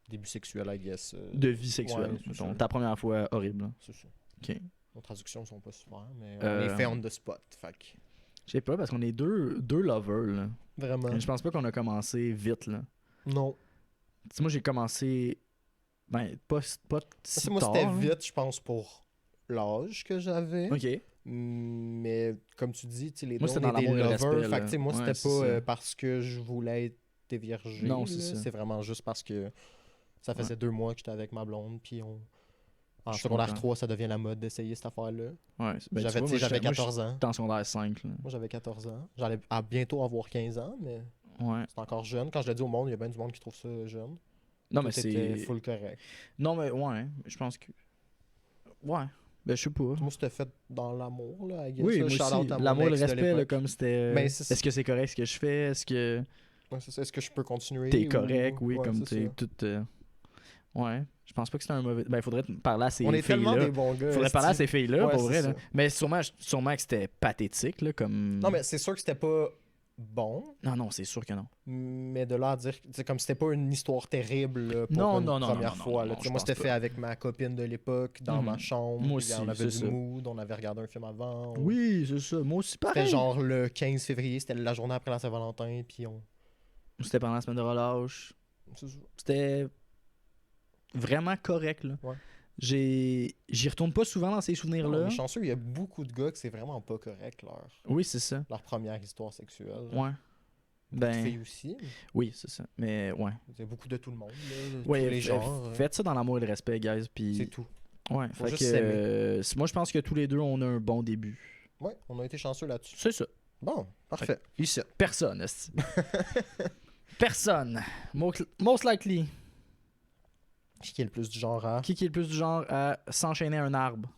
Début sexuel, I guess. De vie sexuelle. Ouais, c'est mettons. ça. Ta première fois, horrible. hein. C'est ça. Ok. Nos traductions sont pas super, mais Euh, on est fait on the spot. Fait que... Je sais pas, parce qu'on est deux lovers, là. Vraiment. Je pense pas qu'on a commencé vite, là. Non. Tu sais, moi, j'ai commencé. Ben, pas si Parce que moi, tard, c'était hein. vite, je pense, pour l'âge que j'avais. Ok. Mais comme tu dis, tu sais, les Moi, deux, c'était on dans est des l'amour et le lovers. respect, Fait que, là. tu sais, moi, Ouais, c'était c'est pas ça. parce que je voulais être déviergé. Non, là. c'est ça. C'est vraiment juste parce que ça faisait 2 mois que j'étais avec ma blonde, puis en Je secondaire comprends. 3, ça devient la mode d'essayer cette affaire-là. Ouais. Ben, J'avais tu vois, tu sais, j'avais moi, 14 ans. j'étais en secondaire 5, là. Moi, j'avais 14 ans. J'allais à bientôt avoir 15 ans, mais Ouais. c'est encore jeune. Quand je le dis au monde, il y a bien du monde qui trouve ça jeune. Non, mais Toi, t'étais c'est. full correct. Non, mais ouais. Je pense que. Ouais. Ben, je sais pas. Moi, c'était fait dans l'amour, là, I guess, Oui, là. moi Shout-out aussi. à mon L'amour et le ex de respect, là, l'époque. comme c'était. Ben, c'est ça. Est-ce que c'est correct ce que je fais? Est-ce que Ouais, c'est ça. Est-ce que je peux continuer? t'es ou- correct? Oui, Ouais, comme c'est t'es ça. tout. Ouais. Je pense pas que c'était un mauvais. Ben, il faudrait parler à ces On est tellement filles-là. des bons gars. Faudrait parler à esti. ces filles-là, Ouais, pour c'est vrai. Là. ça. Mais sûrement que c'était pathétique, là, comme. Non, mais c'est sûr que c'était pas bon, Non, c'est sûr que non. mais de là à dire, c'est comme c'était pas une histoire terrible là, pour Non, une non, non, première non, fois. non, là. non, Tu sais, je moi, pense c'était pas. fait avec ma copine de l'époque, dans Mhm. ma chambre. Moi puis aussi, on avait c'est du ça. mood, on avait regardé un film avant. Oui, c'est ça. Moi aussi, C'était pareil. genre le 15 février, c'était la journée après la Saint-Valentin, puis on... C'était pendant la semaine de relâche. C'est ça. C'était vraiment correct, là. Ouais. J'y retourne pas souvent dans ces Non, souvenirs-là. mais chanceux, il y a beaucoup de gars que c'est vraiment pas correct, Oui, c'est ça. leur première histoire sexuelle. Ouais. Beaucoup de Ben, filles aussi. oui, c'est ça. Mais ouais. Il y a beaucoup de tout le monde, là, Ouais, tous les genres. faites ça dans l'amour et le respect, guys. C'est Puis, tout. ouais. Faut Fait juste que, s'aimer. moi, je pense que tous les deux, on a un bon début. Ouais, on a été chanceux là-dessus. C'est ça. Bon, parfait. Ici. Personne, esti. Personne. Most likely. Qui est le plus du genre à... Qui est le plus du genre à s'enchaîner à un arbre?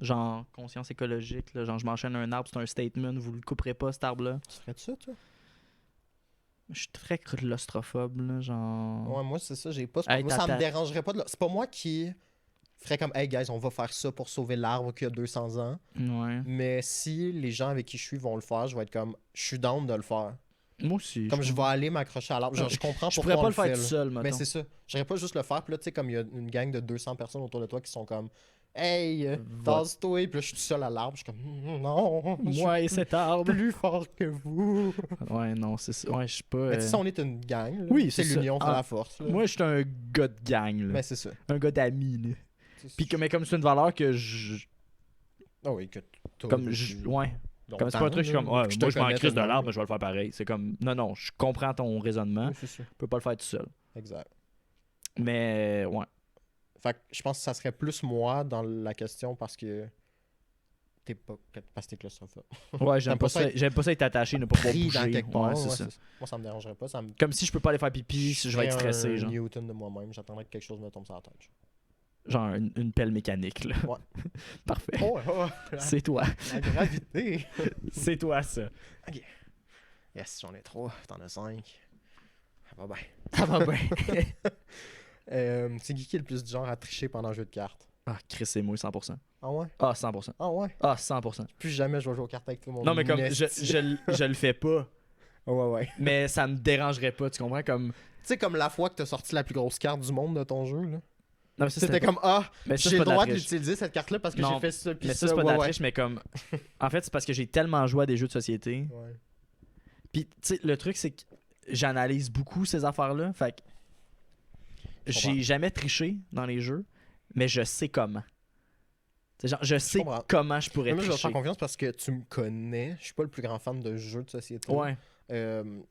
Genre, conscience écologique, là, genre je m'enchaîne à un arbre, c'est un statement, vous le couperez pas cet arbre-là. Tu ferais ça, toi? Je suis très claustrophobe, là, genre... Ouais, moi, c'est ça, j'ai pas... Hey, moi, ça me tata. dérangerait pas de... C'est pas moi qui ferais comme « Hey, guys, on va faire ça pour sauver l'arbre qui a 200 ans. Ouais. » Mais si les gens avec qui je suis vont le faire, je vais être comme « Je suis down de le faire. Moi aussi. » Comme je vais aller m'accrocher à l'arbre. Genre, je comprends Je pourquoi pourrais pas on le faire fait, tout là. seul, mettons. Mais c'est ça. J'irais pas juste le faire. Puis là, tu sais, comme il y a une gang de 200 personnes autour de toi qui sont comme « Hey, tasse-toi. » Puis là, je suis tout seul à l'arbre. Je suis comme « Non, je suis Moi et cet arbre. plus fort que vous. » Ouais, non, c'est ça. Ouais, je suis pas... Mais tu sais, on est une gang. là. Oui, c'est c'est ça. l'union fait Ah, la force. là. Moi, je suis un gars de gang, là. Mais c'est ça. Un gars d'amis, là. Puis mais comme c'est une valeur que Ah oui, que t'as Comme depuis je... Ouais. Comme c'est longtemps, pas un truc, je suis là, comme... Ouais, que moi, te je m'en connais, crisse tout de le l'arbre, monde. mais je vais le faire pareil. C'est comme... Non, je comprends ton raisonnement. Oui, c'est ça. Je peux pas le faire tout seul. Exact. Mais, ouais. Fait que je pense que ça serait plus moi dans la question parce que t'es pas... Parce que t'es claustrophobe. Ouais, j'aime T'aimes pas pas ça. ça J'aime pas ça être attaché, ne pas pouvoir Pris bouger. dans quelque part. Ouais, c'est ouais, ça. Moi, ça me dérangerait pas. Ça me... Comme si je peux pas aller faire pipi, je vais être ferais stressé, un genre. Newton de moi-même. J'attendrais que quelque chose me tombe sur la tête. Genre une pelle mécanique, là. Ouais. Parfait. Oh, C'est toi. la gravité. C'est toi, ça. Yes, j'en ai 3. T'en as 5. Ça va bien. Ça va bien. C'est qui est le plus du genre à tricher pendant un jeu de cartes? Ah, Chris, c'est moi, 100%. Ah ouais? Ah, 100%. Ah ouais? Ah, 100%. Plus jamais je vais jouer aux cartes avec tout le monde. Non, mais comme, Nasty. je le fais pas, Ouais. mais ça me dérangerait pas, tu comprends? Comme... Tu sais, comme la fois que t'as sorti la plus grosse carte du monde de ton jeu, là. Non, mais ça, C'était pas- comme, mais ça, c'est j'ai pas le de la droit de triche. l'utiliser cette carte-là parce que Non, j'ai fait ça. Puis Mais ça, c'est pas de ouais, la ouais. triche, mais comme... En fait, c'est parce que j'ai tellement joué à des jeux de société. Ouais. Puis, tu sais, le truc, c'est que j'analyse beaucoup ces affaires-là. Fait que Je comprends. j'ai jamais triché dans les jeux, mais je sais comment. C'est genre, je sais comprends. comment je pourrais Mais moi, je vais te tricher. faire confiance parce que tu me connais. Je suis pas le plus grand fan de jeux de société. Ouais,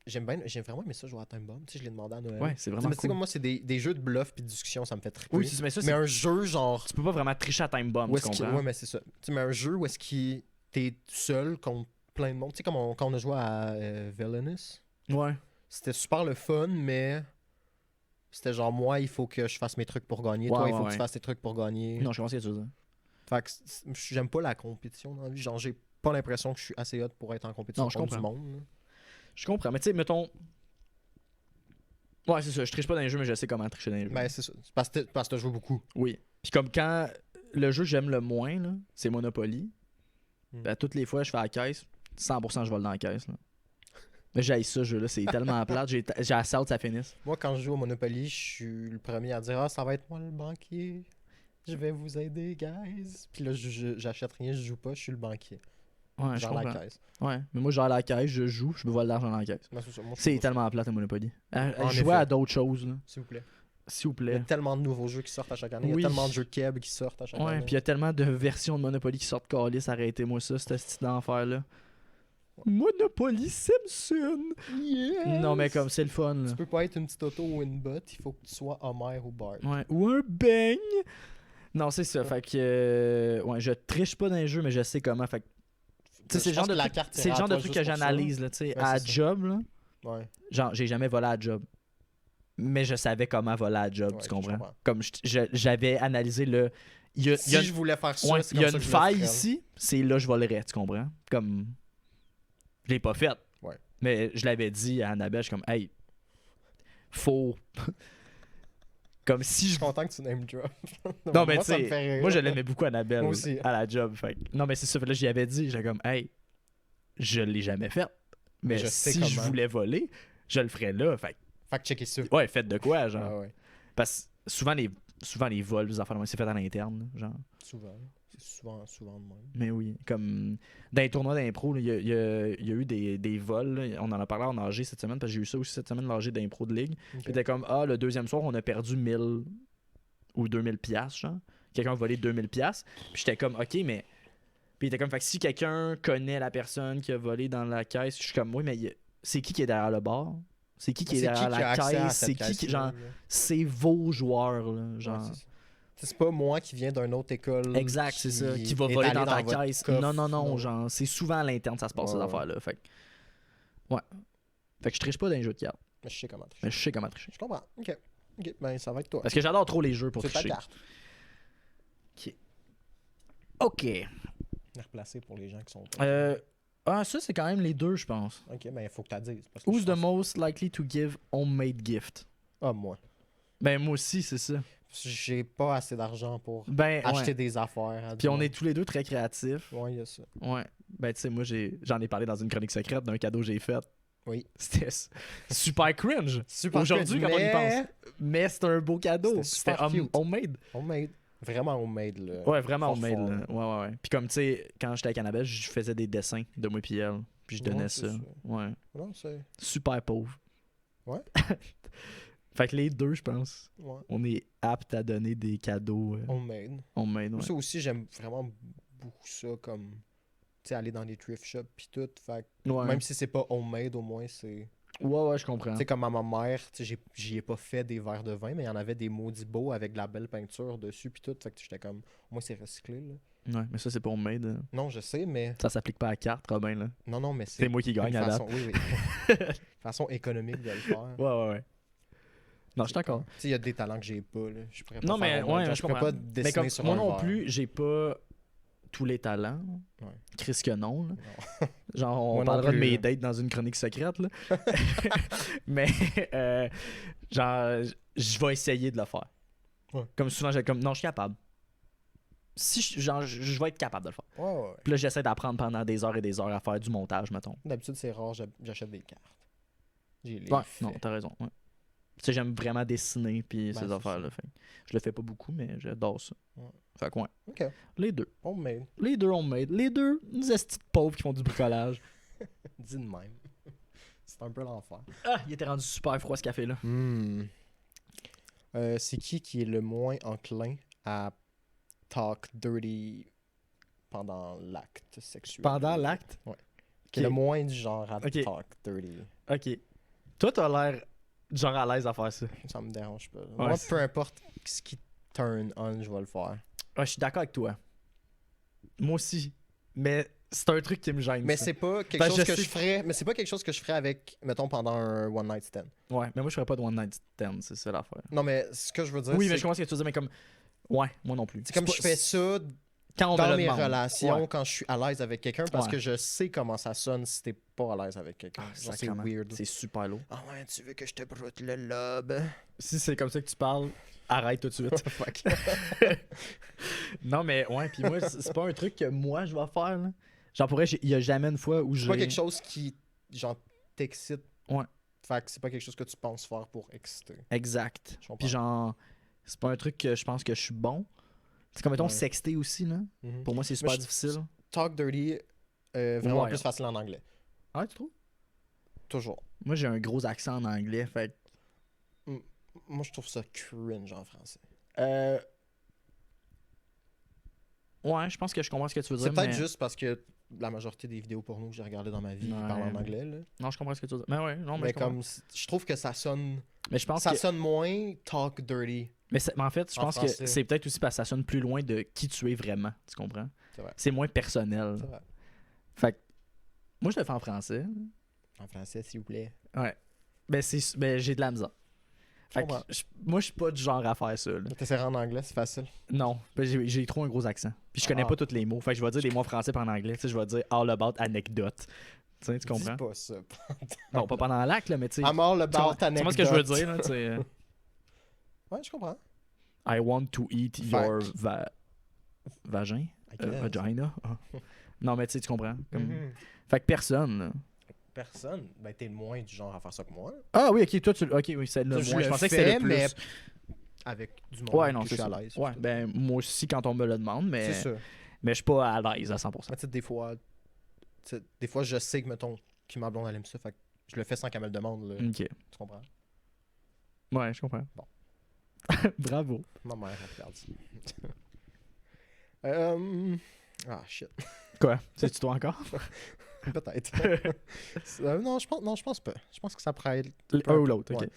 J'aime vraiment aimé ça jouer à Time Bomb. Tu sais, je l'ai demandé à Noël. ouais, c'est Tu sais, vraiment mais tu sais, cool. comme moi, c'est des jeux de bluff puis de discussion, ça me fait triper. Oui, mais ça, mais c'est... un jeu genre. Tu peux pas vraiment tricher à Time Bomb, Où tu est-ce qu'il... comprends? Ouais, mais c'est ça. Tu sais, mais un jeu où est-ce que t'es seul contre plein de monde. Tu sais, comme quand on a joué à Villainous, Ouais. c'était super le fun, mais c'était genre, moi, il faut que je fasse mes trucs pour gagner. Ouais, Toi, il ouais, faut que ouais. tu fasses tes trucs pour gagner. Non, je commence à dire ça. Fait que j'aime pas la compétition dans la vie. Genre, j'ai pas l'impression que je suis assez hot pour être en compétition Non, je contre du comprends. monde. Là. Je comprends, mais tu sais, mettons... Ouais, c'est ça, je triche pas dans les jeux, mais je sais comment tricher dans les jeux. Ben, c'est ça. C'est parce que t'as joué beaucoup. Oui. Puis comme quand le jeu que j'aime le moins, là, c'est Monopoly. Ben, toutes les fois, je fais la caisse, 100% je vole dans la caisse. Là. Mais j'haïs ça, ce jeu-là, c'est tellement plate. J'ai assez hâte que ça finisse. Moi, quand je joue au Monopoly, je suis le premier à dire « Ah, ça va être moi le banquier. Je vais vous aider, guys. » Puis là, j'achète rien, je joue pas, je suis le banquier. Ouais, je Genre la comprends. caisse. Ouais, mais moi, genre la caisse, je joue, je me vole l'argent dans la caisse. Ben, c'est ça. Moi, je C'est fais pas ça. tellement plate, le Monopoly. En Jouer effet. à d'autres choses, là, S'il vous plaît. s'il vous Il y a plaît. tellement de nouveaux jeux qui sortent à chaque année. Il Oui. y a tellement de jeux Keb qui sortent à chaque Ouais, année. puis il y a tellement de versions de Monopoly qui sortent calice, arrêtez-moi ça, ce style d'enfer-là. Monopoly Simpson! Yes! Non, mais comme c'est le fun, là. Tu peux pas être une petite auto ou une bot, il faut que tu sois Homer ou Bart. Ouais. Ou un beigne! Non, c'est ça. Fait que. Ouais, je triche pas dans les jeux, mais je sais comment. Fait que. Tu sais, c'est le genre de truc, c'est le genre de truc que j'analyse, là, tu sais. Ouais, À c'est ça. job, là. Ouais. Genre, j'ai jamais volé à job. Mais je savais comment voler à job, Ouais, tu je comprends? comprends. Comme j'avais analysé le. Il y a, Si je voulais faire ça, ouais, c'est il y a comme une ça que je le faille ferais. ici, c'est là que je volerais, tu comprends? Comme. Je l'ai pas faite. Ouais. Mais je l'avais dit à Annabelle, je suis comme, hey, faut. Comme si Je je suis content que tu name drop. Non, mais Moi, tu ça me fait sais, rire. moi je l'aimais beaucoup Annabelle Moi aussi. à la job. Fait. Non, mais c'est ça. Fait là, j'y avais dit, j'étais comme, hey, je l'ai jamais fait. Mais Je sais si je comment. voulais voler, je le ferais là. Fait Fait que checker ça. ouais, faites de quoi, genre. Ah ouais. Parce que souvent les vols, les affaires, c'est fait à l'interne, là, genre. Souvent. C'est souvent de même. Mais oui, comme dans les tournois d'impro, là, il y a eu des vols. Là. On en a parlé en AG cette semaine, parce que j'ai eu ça aussi cette semaine, l'AG d'impro de ligue. Ok. Puis t'es comme, ah, le deuxième soir, on a perdu 1000 ou 2000 piastres, genre. Quelqu'un a volé 2000 piastres. Puis j'étais comme, ok, mais... Puis il était comme, fait que si quelqu'un connaît la personne qui a volé dans la caisse, je suis comme, oui, mais c'est qui est derrière le bar? C'est qui est C'est derrière qui a la accès à caisse? cette C'est qui, caisse-là, genre, là? c'est vos joueurs, là, Ouais, genre. c'est ça. C'est pas moi qui viens d'une autre école. Exact, c'est ça. Qui va est voler allé dans ta votre caisse. coffre. Non, genre, c'est souvent à l'interne ça se passe, Ouais, ces ouais. affaires-là. Fait que... Ouais. Fait que je triche pas dans les jeux de cartes. Mais je sais comment tricher. Mais je sais comment tricher. Je comprends. Ok. Ok, ben ça va être toi. Parce que j'adore trop les jeux pour C'est ta tricher. carte. Ok. Replacer pour les gens qui sont pas. Ça, c'est quand même les deux, je pense. Ok, ben il faut que tu dises. Parce que Who's je the pense- most likely to give homemade gift? Ah, moi. Ben, moi aussi, c'est ça. J'ai pas assez d'argent pour Ben, acheter ouais. des affaires. à Puis on du est tous les deux très créatifs. monde. Ouais, il y a ça. Ouais. Ben, tu sais, moi, j'en ai parlé dans une chronique secrète d'un cadeau que j'ai fait. Oui. C'était super cringe. Super Aujourd'hui, cute, quand on y mais pense. Mais c'était un beau cadeau. C'était super cute. Homemade. Homemade. Vraiment homemade, là. Ouais, vraiment Fort, homemade. fort. Là. Ouais. Puis comme, tu sais, quand j'étais à Cannabis, je faisais des dessins de moi et elle. Puis je donnais Ouais, c'est ça. ça. Ouais. Non, c'est... Super pauvre. Ouais. Fait que les deux, je pense, Ouais. on est apte à donner des cadeaux Homemade. homemade. Ouais. Ça aussi, j'aime vraiment beaucoup ça, comme... Tu sais, aller dans les thrift shops pis tout. Fait que Ouais. même si c'est pas homemade, au moins, c'est... Ouais, je comprends. Tu sais, comme à ma mère, tu sais, j'y ai pas fait des verres de vin, mais il y en avait des maudits beaux avec de la belle peinture dessus pis tout. Fait que j'étais comme... Au moins, c'est recyclé, là. Ouais, mais ça, c'est pas homemade. Non, je sais, mais... Ça s'applique pas à la carte, Robin, là. Non, mais C'est moi qui gagne une à date. façon... Oui, oui. Une façon économique de le faire. Ouais. Non, je suis d'accord. Tu sais, il y a des talents que j'ai pas, là. Je pourrais pas Non, faire mais homemade. ouais, Genre, je pourrais comprends. pas Mais dessiner comme sur moi un non verre. plus, j'ai pas tous les talents. Ouais. Chris que non. Là. Non. Genre, on Moi non parlera plus, de mes là. dates dans une chronique secrète. Là. Mais, genre, je vais essayer de le faire. Ouais. Comme souvent, j'ai comme, non, je suis capable. si je vais être capable de le faire. Ouais. Puis là, j'essaie d'apprendre pendant des heures et des heures à faire du montage, mettons. D'habitude, c'est rare, j'achète des cartes. J'ai les Ouais, faits. non, t'as raison. Ouais. Tu sais, j'aime vraiment dessiner puis Ben, ces c'est affaires-là. Fait que je le fais pas beaucoup, mais j'adore ça. Ouais. Fait que ouais. Ok. Les deux. Homemade. Les deux homemade. Les deux, des estis de pauvres qui font du bricolage. Dis de même. C'est un peu l'enfer. Ah, il était rendu super froid ce café-là. C'est qui est le moins enclin à talk dirty pendant l'acte sexuel? Pendant l'acte? Qui est Ok. le moins du genre à Ok. talk dirty. Ok. Toi, t'as l'air genre à l'aise à faire ça. Ça me dérange pas. Moi, c'est- peu importe ce qui turn on, je vais le faire. Ouais, je suis d'accord avec toi. Moi aussi. Mais c'est un truc qui me gêne. Mais ça. c'est pas quelque Ben, chose je que sais- je ferais. Mais c'est pas quelque chose que je ferais avec, mettons, pendant un one night stand. Ouais, mais moi, je ferais pas de one night stand, c'est ça l'affaire. Non, mais ce que je veux dire, Oui, c'est mais je comprends ce que tu veux dire, mais comme. Ouais, moi non plus. c'est comme pas- je fais ça quand on me dans le mes demande. relations Ouais. quand je suis à l'aise avec quelqu'un parce Ouais. que je sais comment ça sonne si t'es pas à l'aise avec quelqu'un. Ah, Genre, c'est sacrément. weird. C'est super lourd. Ah ouais, tu veux que je te broute le lobe? Si c'est comme ça que tu parles, arrête tout de suite. Fuck. Non, mais ouais, puis moi, c'est pas un truc que moi je vais faire. Là. Genre, pour vrai, il y a jamais une fois où C'est j'ai. pas quelque chose qui, genre, t'excite. Ouais. Fait que c'est pas quelque chose que tu penses faire pour exciter. Exact. Je comprends. Puis genre, c'est pas un truc que je pense que je suis bon. C'est comme, mettons, Ouais. sexter aussi, là. Mhm. Pour moi, c'est super je- difficile. Talk dirty, vraiment Ouais. plus facile en anglais. Ah, tu trouves? Toujours. Moi, j'ai un gros accent en anglais, fait que- Moi, je trouve ça cringe en français. Ouais, je pense que je comprends ce que tu veux dire. C'est peut-être mais- juste parce que la majorité des vidéos porno que j'ai regardées dans ma vie Ouais. parlent en anglais. Là. Non, je comprends ce que tu veux dire. Mais ouais, non, mais, Mais je comprends. comme, je trouve que ça sonne, Mais je pense ça que. sonne moins talk dirty. Mais en fait, je en pense que français. c'est peut-être aussi parce que ça sonne plus loin de qui tu es vraiment. Tu comprends? C'est vrai. C'est moins personnel. C'est vrai. Fait que. Moi, je le fais en français. En français, s'il vous plaît. Ouais. Ben, j'ai de la misère. Fait que comprends. moi, je suis pas du genre à faire ça. Là. T'essaieras en anglais, c'est facile. Non, ben, j'ai trop un gros accent. Puis je connais Ah. pas tous les mots. Fait que je vais dire des mots en français pas en anglais. Tu sais, je vais dire all about anecdote. Tu sais, tu comprends? Dis pas ça. Non, pas pendant l'acte, là, mais tu sais. I'm all Tu comprends about anecdote. tu vois ce que je veux dire, là, tu sais. Ouais, je comprends. I want to eat your vagin. I guess. Vagina. Ah. Non, mais tu sais, tu comprends. Comme... Mhm. Fait que personne. Là. Personne. Ben, t'es moins du genre à faire ça que moi. Ah oui, ok, toi, ok, oui, c'est le Je moins. le Je pensais que fais, c'était le plus. mais avec du monde Ouais, non, que je c'est suis à ça. l'aise. Ouais, ben, moi aussi, quand on me le demande, mais, C'est ça. mais je suis pas à l'aise à 100%. Mais tu sais, des fois, je sais que, mettons, que ma blonde, elle aime ça. Fait que je le fais sans qu'elle me le demande. Là. Ok. Tu comprends? Ouais, je comprends. Bon. Bravo. Ma mère, elle regarde ça. Ah, shit. Quoi? C'est-tu toi encore? Peut-être. Non, je pense pas. Je pense que ça pourrait être... Un ou l'autre, ok.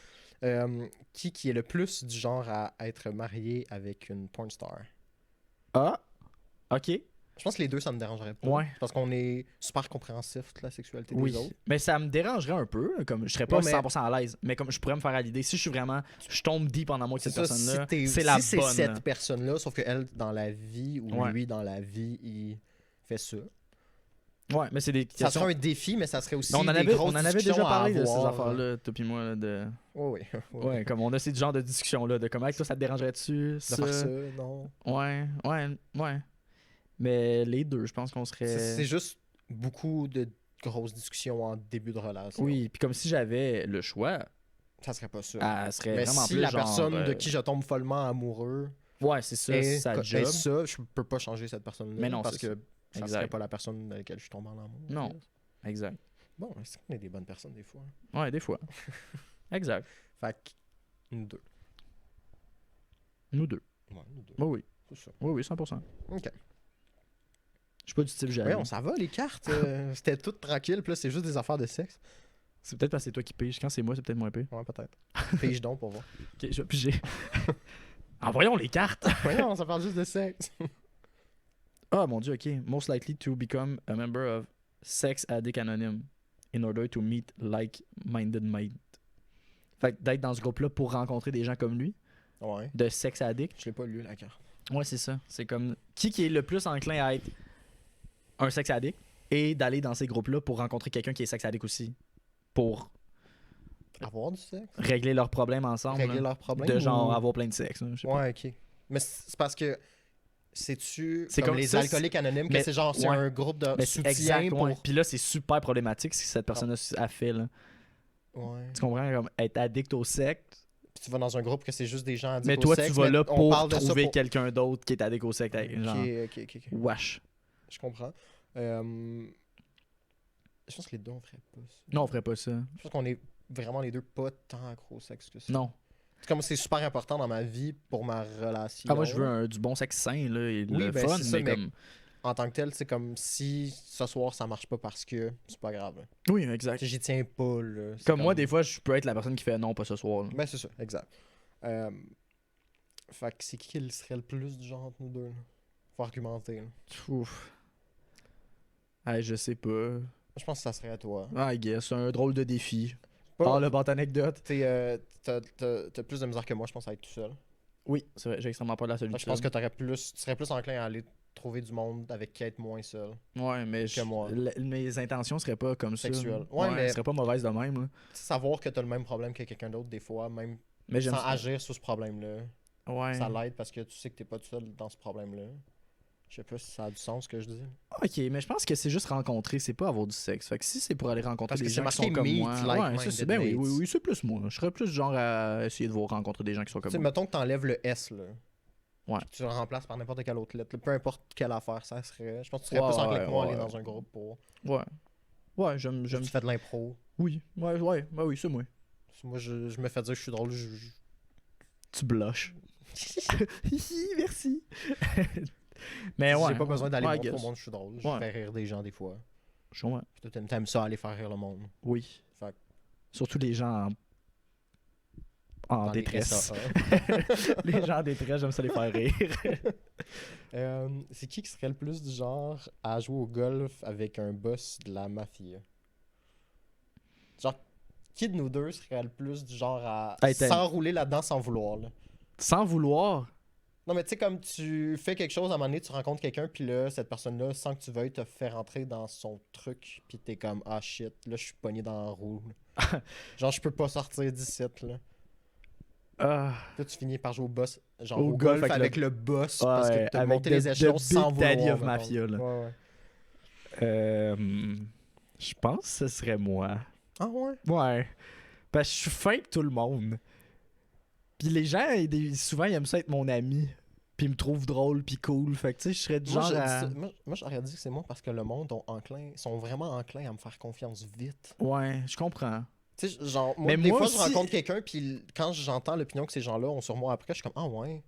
Ouais. Qui est le plus du genre à être marié avec une porn star? Ah, ok. Je pense que les deux, ça me dérangerait pas. Ouais. Parce qu'on est super compréhensif de la sexualité Oui. des autres. Mais ça me dérangerait un peu, comme je serais pas Non, mais- 100% à l'aise, mais comme je pourrais me faire à l'idée, si je tombe deep en amour avec cette C'est ça, personne-là, si t'es- c'est la si c'est bonne. cette personne-là, sauf qu'elle, dans la vie, ou Ouais. lui, dans la vie, il fait ça. Ouais, mais c'est des Ça questions. serait un défi, mais ça serait aussi Mais des on grosses en avait discussions déjà à parlé de ces avoir. affaires-là, toi pis moi, là, de... Oui, oui. Ouais, comme on a ces genre de discussions-là, de comment, toi, ça te dérangerait-tu, De ça? faire ça, non. Ouais. Mais les deux, je pense qu'on serait... C'est juste beaucoup de grosses discussions en début de relation. Oui, puis comme si j'avais le choix, Ça serait pas ça. elle serait Mais vraiment si plus la genre, personne de qui je tombe follement amoureux Ouais, c'est ça, est, sa est job. ça, je peux pas changer cette personne-là. Mais non, parce c'est que ça Exact. serait pas la personne avec laquelle je tombe en amour. Non. Exact. Bon, c'est qu'on est des bonnes personnes des fois. Ouais, des fois. Exact. Fait que nous deux. Nous deux. Ouais, nous deux. Oui, oui. C'est ça. Oui, oui, 100%. Ok. Je suis pas du style jaloux. Voyons, ça va les cartes. C'était tout tranquille, puis là, c'est juste des affaires de sexe. C'est peut-être parce que c'est toi qui piges. Quand c'est moi, c'est peut-être moins pire. Ouais, peut-être. Pige donc pour voir. Ok, je vais piger. Envoyons les cartes. Voyons, ça parle juste de sexe. Ah, mon dieu, ok. Most likely to become a member of Sex Addict Anonymous in order to meet like-minded mate. Fait que d'être dans ce groupe-là pour rencontrer des gens comme lui, Ouais. de sex addict. Je l'ai pas lu, la carte. Ouais, c'est ça. C'est comme qui est le plus enclin à être un sex addict et d'aller dans ces groupes-là pour rencontrer quelqu'un qui est sex addict aussi. Pour Avoir du sexe? régler leurs problèmes ensemble. Régler là. leurs problèmes? De genre ou- avoir plein de sexe. là, je sais pas. Ouais, ok. Mais c'est parce que C'est-tu C'est comme comme les ça, alcooliques anonymes, que mais- c'est genre c'est ouais. un groupe de Mais c'est soutien exact, pour... ouais. Puis là, c'est super problématique ce que cette personne a fait. Là. Ouais. Tu comprends? Comme être addict au secte. Puis tu vas dans un groupe que c'est juste des gens addicts Mais au toi, sexe, tu vas mais là on pour parle de ça trouver pour- quelqu'un d'autre qui est addict au secte. Ok, Genre, ok. wesh. Je comprends. Je pense que les deux, on ferait pas ça. Non, on ferait pas ça. Je pense qu'on est vraiment les deux pas tant accro au sexe que ça. Non. C'est comme c'est super important dans ma vie pour ma relation. Ah, moi, je veux du bon sexe sain là, et Oui, le ben, fun, c'est ça, mais mais- comme. En tant que tel, c'est comme si ce soir ça marche pas parce que c'est pas grave. Là. Oui, exact. Tu sais, j'y tiens pas. Là. C'est Comme moi, des fois, je peux être la personne qui fait non, pas ce soir. là. Ben, c'est ça, exact. Fait que c'est qui serait le plus du genre entre nous deux? Là? Faut argumenter. Là. Ouf. Ah, je sais pas. Je pense que ça serait à toi. I guess, c'est un drôle de défi. Pas- Ah, le bande anecdote. T'as plus de misère que moi, je pense, à être tout seul. Oui, c'est vrai, j'ai extrêmement pas de la Fait que solitude. je pense que tu serais plus enclin à aller trouver du monde avec qui être moins seul. Ouais, mais que moi. mes intentions seraient pas comme ça. Sexuelles. là. Ouais, mais- elles seraient pas mauvaises de même. Là. Tu sais, savoir que t'as le même problème que quelqu'un d'autre, des fois, même Mais j'aime sans ça. agir sur ce problème-là, Ouais. ça l'aide parce que tu sais que t'es pas tout seul dans ce problème-là. Je sais pas si ça a du sens ce que je dis. Ok, mais je pense que c'est juste rencontrer, c'est pas avoir du sexe. Fait que si c'est pour aller rencontrer Parce des que c'est gens qui marqué sont comme meet, moi, like-minded ouais, ça c'est ben oui, mates. oui, c'est plus moi. Je serais plus genre à essayer de vous rencontrer des gens qui sont Tu comme sais, moi. mettons que t'enlèves le S, là. Ouais. Puis que tu le remplaces par n'importe quelle autre lettre. Là, peu importe quelle affaire ça serait. Je pense que tu serais Ouais, plus enclin que moi à ouais, aller ouais. dans un groupe pour. Ouais. Ouais, j'aime. Tu fais de l'impro. Oui, ouais, oui, c'est moi. Moi, je me fais dire que je suis drôle. Tu blushes. Merci. Mais ouais. J'ai pas besoin d'aller ouais, I montrer au guess. monde que je suis drôle. Je Ouais. fais rire des gens des fois. Je comprends. Puis toi, t'aimes ça aller faire rire le monde. Oui. Fait que Surtout les gens en dans les détresse. SAA. Les gens en détresse, j'aime ça les faire rire. C'est qui serait le plus du genre à jouer au golf avec un boss de la mafia? Genre, qui de nous deux serait le plus du genre à Hey, t'as- s'enrouler là-dedans sans vouloir? Là? Sans vouloir. Non, mais tu sais, comme tu fais quelque chose, à un moment donné, tu rencontres quelqu'un, puis là, cette personne-là, sans que tu veuilles, te fait rentrer dans son truc, puis t'es comme, ah shit, là, je suis pogné dans la roue. là. Genre, je peux pas sortir d'ici, là. Ah. Là, tu finis par jouer au boss, genre Au au golf golf avec avec le boss, Ouais, parce que t'as avec monté the- les échelons the sans Big vouloir. Daddy of mettons. Mafia, là. Ouais, ouais. Je pense que ce serait moi. Ah ouais? Ouais. Parce que je suis fin que tout le monde. Puis les gens, souvent, ils aiment ça être mon ami. Puis ils me trouvent drôle, puis cool. Fait que tu sais, je serais du Moi, genre je dis à... ça- moi, j'aurais dit que c'est moi parce que le monde sont vraiment enclins à me faire confiance vite. Ouais, je comprends. Tu sais, genre, moi, Mais des moi fois, aussi- je rencontre quelqu'un, puis quand j'entends l'opinion que ces gens-là ont sur moi après, je suis comme, ah ouais.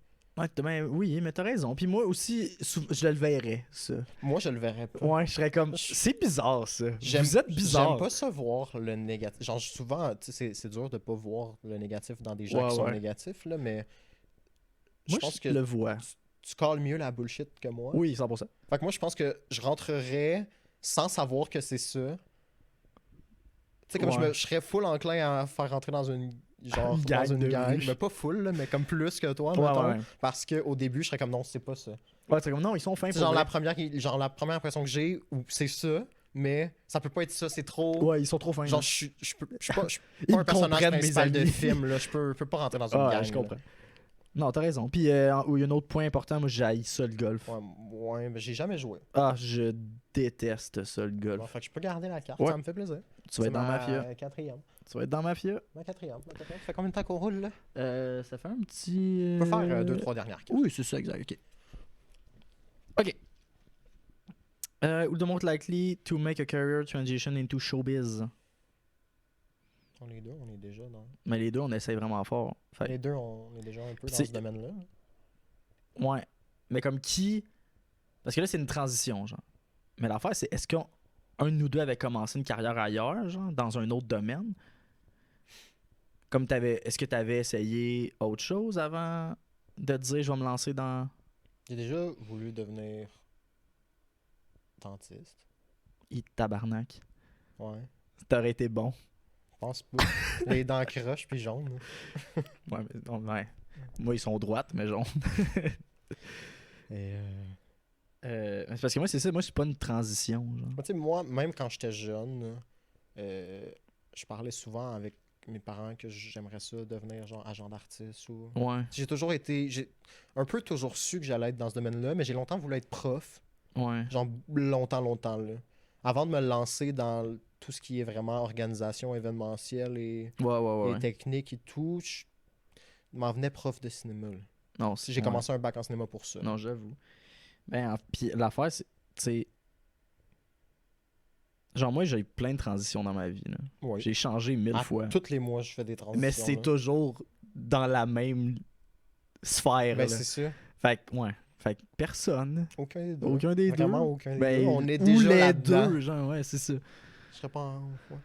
Ouais, oui, mais t'as raison. Puis moi aussi, je le verrais, ça. Moi, je le verrais pas. Ouais, je serais comme... Je- C'est bizarre, ça. J'aime Vous êtes bizarre. J'aime pas ça voir le négatif. Genre, souvent, tu sais, c'est dur de pas voir le négatif dans des gens Ouais, qui sont ouais. négatifs, là, mais Moi, je pense que le vois. tu calls mieux la bullshit que moi. Oui, 100%. Fait que moi, je pense que je rentrerais sans savoir que c'est ça. Tu sais, comme Ouais. je serais full enclin à faire rentrer dans une genre Une dans gang une de gang. rue. Mais pas full, là, mais comme plus que toi, Ouais, mettons. ouais. Parce qu'au début, je serais comme non, c'est pas ça. Ouais, c'est comme, non, ils sont fins C'est pour genre vrai. la première impression que j'ai, où c'est ça, mais ça peut pas être ça, c'est trop. Ouais, ils sont trop fins. Genre, je suis pas Ils un personnage comprennent mes principal de amis. film, là. Je peux pas rentrer dans une Ah, gang. je là. comprends. Non, t'as raison. Puis, il y a un autre point important, moi, j'haïs ça, le golf. Ouais, mais j'ai jamais joué. Ah, je déteste ça, le Bon, golf. fait que je peux garder la carte, Ouais. ça me fait plaisir. Tu vas être dans Mafia. Quatrième. Tu vas être dans Mafia. Ma quatrième. Ça fait combien de temps qu'on roule, là? Ça fait un petit... On peut faire 2-3 dernières cartes. Oui, c'est ça, exact. OK. OK. Who the most likely to make a career transition into showbiz? On est déjà dans... Mais les deux, on essaye vraiment fort. Fait- Les deux, on est déjà un peu dans C'est- ce domaine-là. Ouais. Mais comme qui... Parce que là, c'est une transition, genre. Mais l'affaire, c'est est-ce qu'un de nous deux avait commencé une carrière ailleurs, genre, dans un autre domaine? Comme est-ce que t'avais essayé autre chose avant de te dire je vais me lancer dans... J'ai déjà voulu devenir dentiste. Tabarnak. Ouais. T'aurais été bon. Je pense pas. Les dents croches puis jaunes. Ouais, mais non, ouais. Moi, ils sont droites, mais jaunes. Et C'est parce que moi, c'est ça. Moi, c'est pas une transition, genre. tu sais, moi, même quand j'étais jeune, je parlais souvent avec mes parents que j'aimerais ça devenir genre agent d'artiste ou... Ouais, J'ai un peu toujours su que j'allais être dans ce domaine-là, mais j'ai longtemps voulu être prof. ouais. Genre longtemps, là. Avant de me lancer dans tout ce qui est vraiment organisation événementielle et Ouais. technique et tout, je m'en venais prof de cinéma, là. Non, J'ai commencé un bac en cinéma pour ça. Non, j'avoue. Puis l'affaire, c'est. Genre, moi, j'ai eu plein de transitions dans ma vie. Là. Oui. J'ai changé 1000 fois. Tous les mois, je fais des transitions. Mais c'est là. toujours dans la même sphère. Ben, là. c'est ça. Fait que, ouais. Fait que personne. Aucun des deux. Aucun des Vraiment deux. aucun des Ben, deux. On est ou déjà les là-dedans. deux, genre, ouais, c'est ça. Je serais pas en... ouais.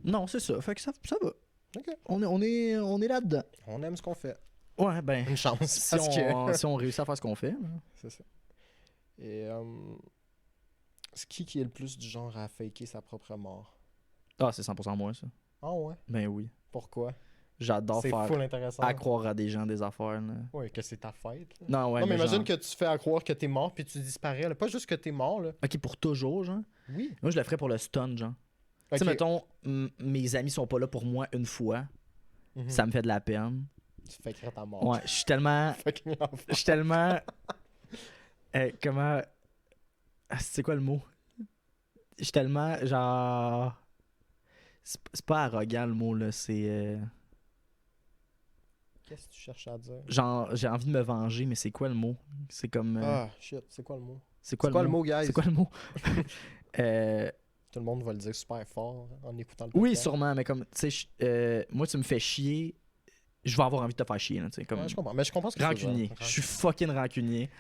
Non, c'est ça. Fait que ça va. Ok. On est là-dedans. On aime ce qu'on fait. Ouais, ben. Une chance. Si parce que... si on réussit à faire ce qu'on fait. là. C'est ça. Et c'est qui est le plus du genre à faker sa propre mort? Ah, c'est 100% moi, ça. Ah ouais? Ben oui. Pourquoi? J'adore C'est faire full intéressant. à croire à des gens des affaires. Là. Oui, que c'est ta fête. Là. Non, ouais. non, mais imagine genre- que tu fais à croire que t'es mort puis tu disparais. Là. Pas juste que t'es mort, là. Ok, pour toujours, genre. Oui. Moi, je le ferais pour le stun, genre. Tu sais, Ok. mettons, mes amis sont pas là pour moi une fois. Mhm. Ça me fait de la peine. Tu fakerais ta mort. Ouais, je suis tellement. Fucking enfant. Je suis tellement. Comment. Ah, c'est quoi le mot? Je suis tellement, genre. C'est pas arrogant le mot, là. C'est. Qu'est-ce que tu cherches à dire? Genre, j'ai envie de me venger, mais c'est quoi le mot? C'est comme. Ah, shit. C'est quoi le mot? c'est quoi, C'est quoi le mot, guys? C'est quoi le mot? Euh, Tout le monde va le dire super fort en écoutant le oui, podcast. sûrement, mais comme. Tu sais, moi, tu me fais chier. Je vais avoir envie de te faire chier, là. Tu sais, comme. Ouais, je comprends. Mais je comprends ce que tu veux dire. Rancunier. Je suis fucking rancunier.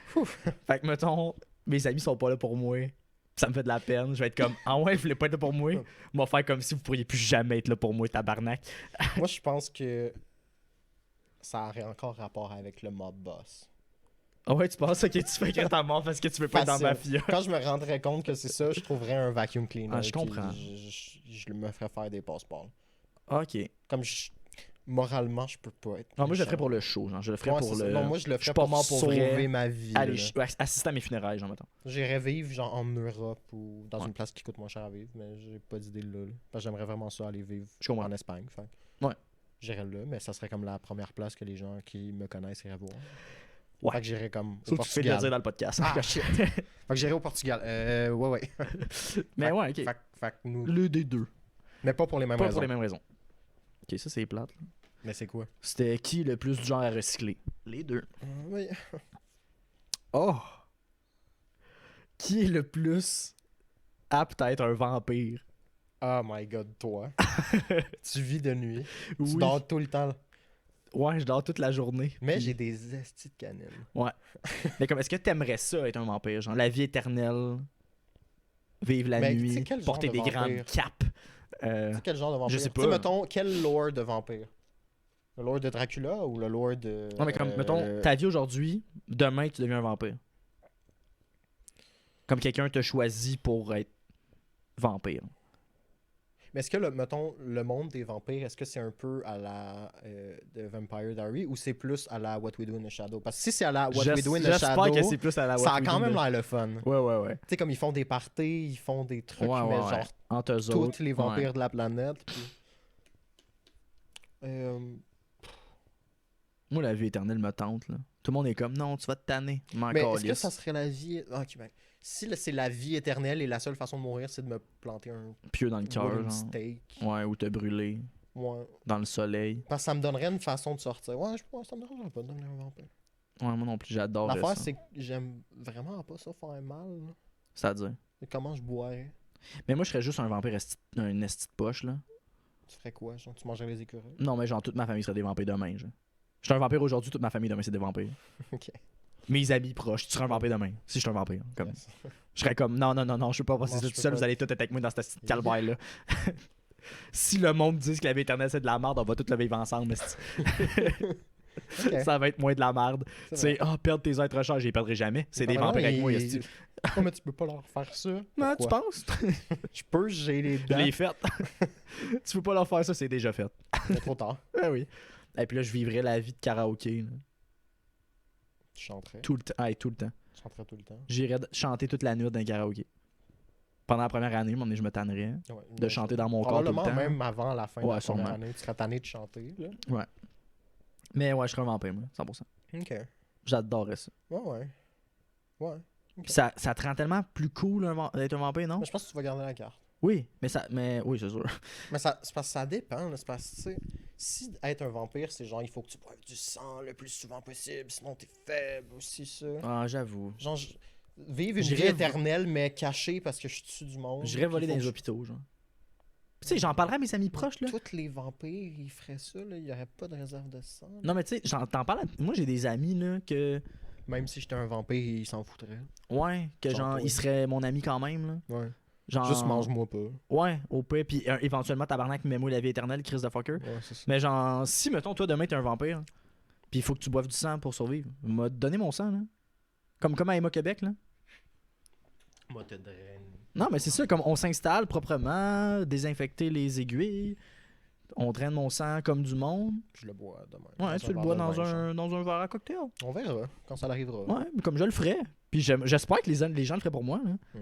Fait que, mettons, mes amis sont pas là pour moi. Ça me fait de la peine. Je vais être comme, ah ouais, vous voulez pas être là pour moi? Moi, faire comme si vous pourriez plus jamais être là pour moi, tabarnak. Moi, je pense que ça aurait encore rapport avec le mob boss. Ah ouais, tu penses que tu fais écrire ta mort parce que tu veux pas être dans ma Facile. fille. Quand je me rendrais compte que c'est ça, je trouverais un vacuum cleaner. Ah, je puis comprends. Je me ferais faire des passeports. Ok. Comme moralement, je peux pas être. Non, moi, je le méchant. ferais pour le show. Genre, je le ferais Ouais, pour c'est ça. le. Non, moi, je le je suis ferais pas pour mort pour sauver vrai. ma vie. Allez, là. assister à mes funérailles, genre, mettons. J'irais vivre genre en Europe ou dans Ouais. une place qui coûte moins cher à vivre, mais j'ai pas d'idée là. Parce que j'aimerais vraiment ça aller vivre Je comprends. en Espagne. Fait. Ouais. J'irais là, mais ça serait comme la première place que les gens qui me connaissent iraient voir. Ouais. Fait que j'irais comme au Sauf que tu fais de le Portugal. dire dans le podcast. Ah, shit. Fait que j'irais au Portugal. Ouais. Mais Fait- ouais, ok. Fait que nous. Le des deux. Mais pas pour les mêmes Pas raisons. pour les mêmes raisons. Ok, ça, c'est plate. là. Mais c'est quoi? C'était qui le plus du genre à recycler? Les deux. Oui. Oh! Qui est le plus apte à être un vampire? Oh my god, toi. Tu vis de nuit. Tu Oui. dors tout le temps. Ouais, je dors toute la journée. Mais Puis- j'ai des estis de canine. Mais comme, est-ce que t'aimerais ça être un vampire? Genre, la vie éternelle, vivre la Mais tu nuit, sais quel genre porter de des vampire? grandes capes. Tu sais quel genre de vampire? je sais Tu sais, pas. mettons, quel lore de vampire? Le lore de Dracula ou le lore de... Non, mais comme, mettons, ta vie aujourd'hui, demain, tu deviens un vampire. Comme quelqu'un t'a choisi pour être vampire. Mais est-ce que, mettons, le monde des vampires, est-ce que c'est un peu à la de Vampire Diary ou c'est plus à la What We Do in the Shadow? Parce que si c'est à la What We Do in the J'espère Shadow, que c'est plus à la ça a What We quand Do même in the- l'air le fun. Ouais. Tu sais, comme ils font des parties, ils font des trucs, Ouais, mais ouais, genre ouais. Entre eux tous autres. les vampires ouais. de la planète. Puis... Moi, la vie éternelle me tente, là. Tout le monde est comme, non, tu vas te tanner. M'en Mais est-ce que calisse. ça serait la vie... Ah, ok, ben, si c'est la vie éternelle et la seule façon de mourir, c'est de me planter un Pieux dans le cœur, wooden genre. steak. Ouais, ou te brûler Ouais. dans le soleil. Parce que ça me donnerait une façon de sortir. Ouais, ça me dérangerait pas de devenir un vampire. Ouais, moi non plus, j'adore L'affaire, ça. c'est que j'aime vraiment pas ça faire mal. Là. C'est-à-dire. Et comment je boirais? Mais moi, je serais juste un vampire un esti de poche, là. Tu ferais quoi? Genre, tu mangerais les écureuils? Non, mais genre, toute ma famille serait des vampires demain, genre. Je suis un vampire aujourd'hui, toute ma famille demain, c'est des vampires. Ok. Mes amis proches, tu serais un vampire demain, si je suis un vampire. Comme, Yes. je serais comme, non, je peux pas passer Non, ça je tout peux seul, pas. vous allez tous être avec moi dans cette petite calvaire-là. Si le monde dit que la vie éternelle c'est de la merde, on va tous le vivre ensemble. esti. Ok. Ça va être moins de la merde. Tu C'est sais, perdre tes êtres chers, je les perdrai jamais. C'est des Vraiment, vampires avec moi, il- esti. Oh, mais tu peux pas leur faire ça. Non, tu Pourquoi? penses? Je peux, j'ai les Je dents. l'ai fait. Tu peux pas leur faire ça, c'est déjà fait. C'est trop tard. Ah oui. Et puis là, je vivrais la vie de karaoké. Là. Tu chanterais. Tout le temps. Tout le temps. Tu chanterais tout le temps. J'irais chanter toute la nuit dans un karaoké. pendant la première année, je me tannerais Ouais, de chanter dans mon corps tout le probablement temps. même avant la fin de Ouais, la première sûrement. année, tu serais tanné de chanter. Là. Mais ouais, je serais un vampire, moi, 100%. Ok. J'adorerais ça. Ouais. Ok. Puis ça te rend tellement plus cool d'être un vampire, non? Mais je pense que tu vas garder la carte. Oui, mais oui, c'est sûr. Mais c'est parce que ça dépend. Là. C'est parce que, tu sais, si être un vampire, c'est genre, il faut que tu boives du sang le plus souvent possible, sinon t'es faible aussi, ça. Ah, j'avoue. Genre, vivre une vie J'irais éternelle, mais cachée parce que je suis du monde. J'irais voler puis dans faut les que hôpitaux, genre. Tu sais, j'en parlerais à mes amis proches, là. tous les vampires, ils feraient ça, là. Il n'y aurait pas de réserve de sang. là. Non, mais tu sais, t'en parles moi, j'ai des amis, là, que... Même si j'étais un vampire, ils s'en foutraient. Ouais, que Genre genre, toi. ils seraient mon ami quand même, là. Ouais. Genre... Juste mange-moi pas. Ouais, au pire, puis éventuellement, tabarnak, mets-moi la vie éternelle, Chris de fucker. Ouais, c'est ça. Mais genre, si, mettons, toi, demain, t'es un vampire, puis il faut que tu boives du sang pour survivre, m'a donné mon sang, là. Comme à Emma Québec, là. Moi, te draine. Non, mais c'est ça, comme on s'installe proprement, désinfecter les aiguilles, on draine mon sang comme du monde. Je le bois demain. Ouais, Dans tu un le verre bois de dans vin, un, dans un verre à cocktail. genre. On verra quand ça arrivera. Ouais, mais comme je le ferais. Puis j'espère que les gens le feraient pour moi. Là.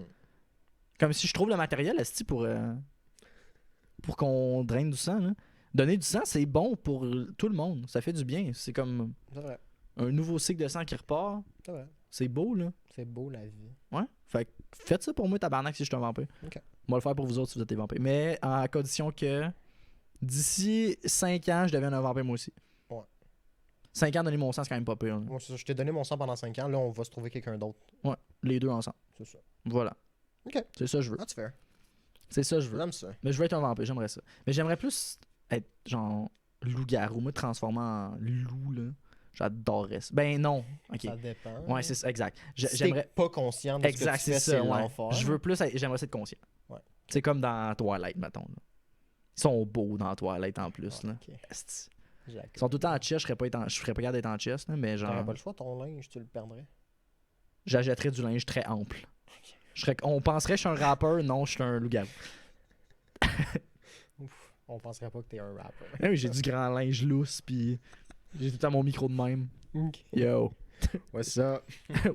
Comme si je trouve le matériel esti, pour qu'on draine du sang. Là. Donner du sang, c'est bon pour tout le monde. Ça fait du bien. C'est comme C'est vrai. un nouveau cycle de sang qui repart. C'est vrai. C'est beau, là. C'est beau la vie. Ouais. Fait que faites ça pour moi, tabarnak, si je suis un vampire. Ok. On va le faire pour vous autres si vous êtes des vampires. Mais à condition que d'ici 5 ans, je devienne un vampire moi aussi. Ouais. 5 ans, donner mon sang, c'est quand même pas pire. Là. Moi, c'est ça. Je t'ai donné mon sang pendant 5 ans. Là, on va se trouver quelqu'un d'autre. Les deux ensemble. C'est ça. Voilà. Ok. C'est ça que je veux. That's fair. C'est ça que je veux. J'aime ça. Mais je veux être un vampire, j'aimerais ça. Mais j'aimerais plus être genre loup-garou, me transformer en loup, là. J'adorerais ça. Ben non. Ok. Ça dépend. Ouais, c'est ça, exact. Si J'aimerais. t'es pas conscient de Exact, ce que tu c'est fais, ça. c'est Ouais. l'enfer. Je veux plus j'aimerais ça être conscient. Ouais. C'est comme dans Twilight, mettons. Là. Ils sont beaux dans Twilight en plus. Là. Ok. Esti. J'accorde. Ils sont tout le temps en chest, je ferais pas capable d'être en chest, là, mais genre. T'aurais pas le choix, ton linge, tu le perdrais. J'achèterais du linge très ample. On penserait que je suis un rappeur, non, je suis un loup-garou. Ouf. On penserait pas que t'es un rapper. Ah oui, j'ai du grand linge lousse, puis j'ai tout le temps mon micro de même. Ok. Yo, What's up?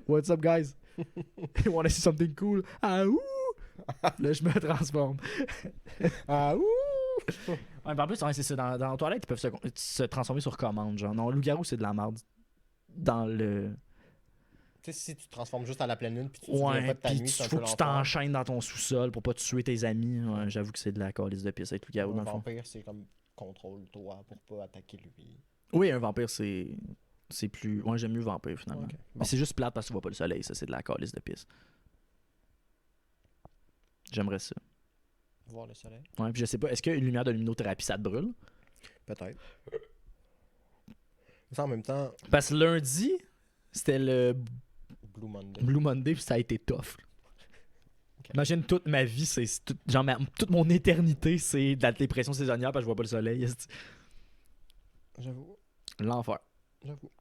what's up, guys? You wanna see something cool? Ah ouh! Là, je me transforme. Ah ouh! Ouais, mais en plus, ouais, c'est ça. Dans la toilette, ils peuvent se transformer sur commande. Genre, non, loup-garou, c'est de la merde. Dans le. Tu sais, si tu te transformes juste à la pleine lune puis tu te souviens Ouais, pas de ta puis nuit, c'est il un faut peu que tu l'enfer. t'enchaînes dans ton sous-sol pour pas tuer tes amis. Ouais, j'avoue que c'est de la calice de pisse avec loup-garou, dans Un le fond. vampire, c'est comme contrôle-toi pour pas attaquer lui. Oui, un vampire, c'est plus. Ouais, j'aime mieux vampire finalement. Ok. Mais Bon. c'est juste plate parce que tu vois pas le soleil, ça, c'est de la calice de pisse. J'aimerais ça. Voir le soleil. Ouais, puis je sais pas, est-ce qu'une lumière de luminothérapie, ça te brûle? Peut-être. Mais ça, en même temps, Parce que lundi, c'était le Blue Monday. Blue Monday, puis ça a été tough. Ok. Imagine toute ma vie, genre toute mon éternité, c'est de la dépression saisonnière parce que je vois pas le soleil. J'avoue. L'enfer. J'avoue.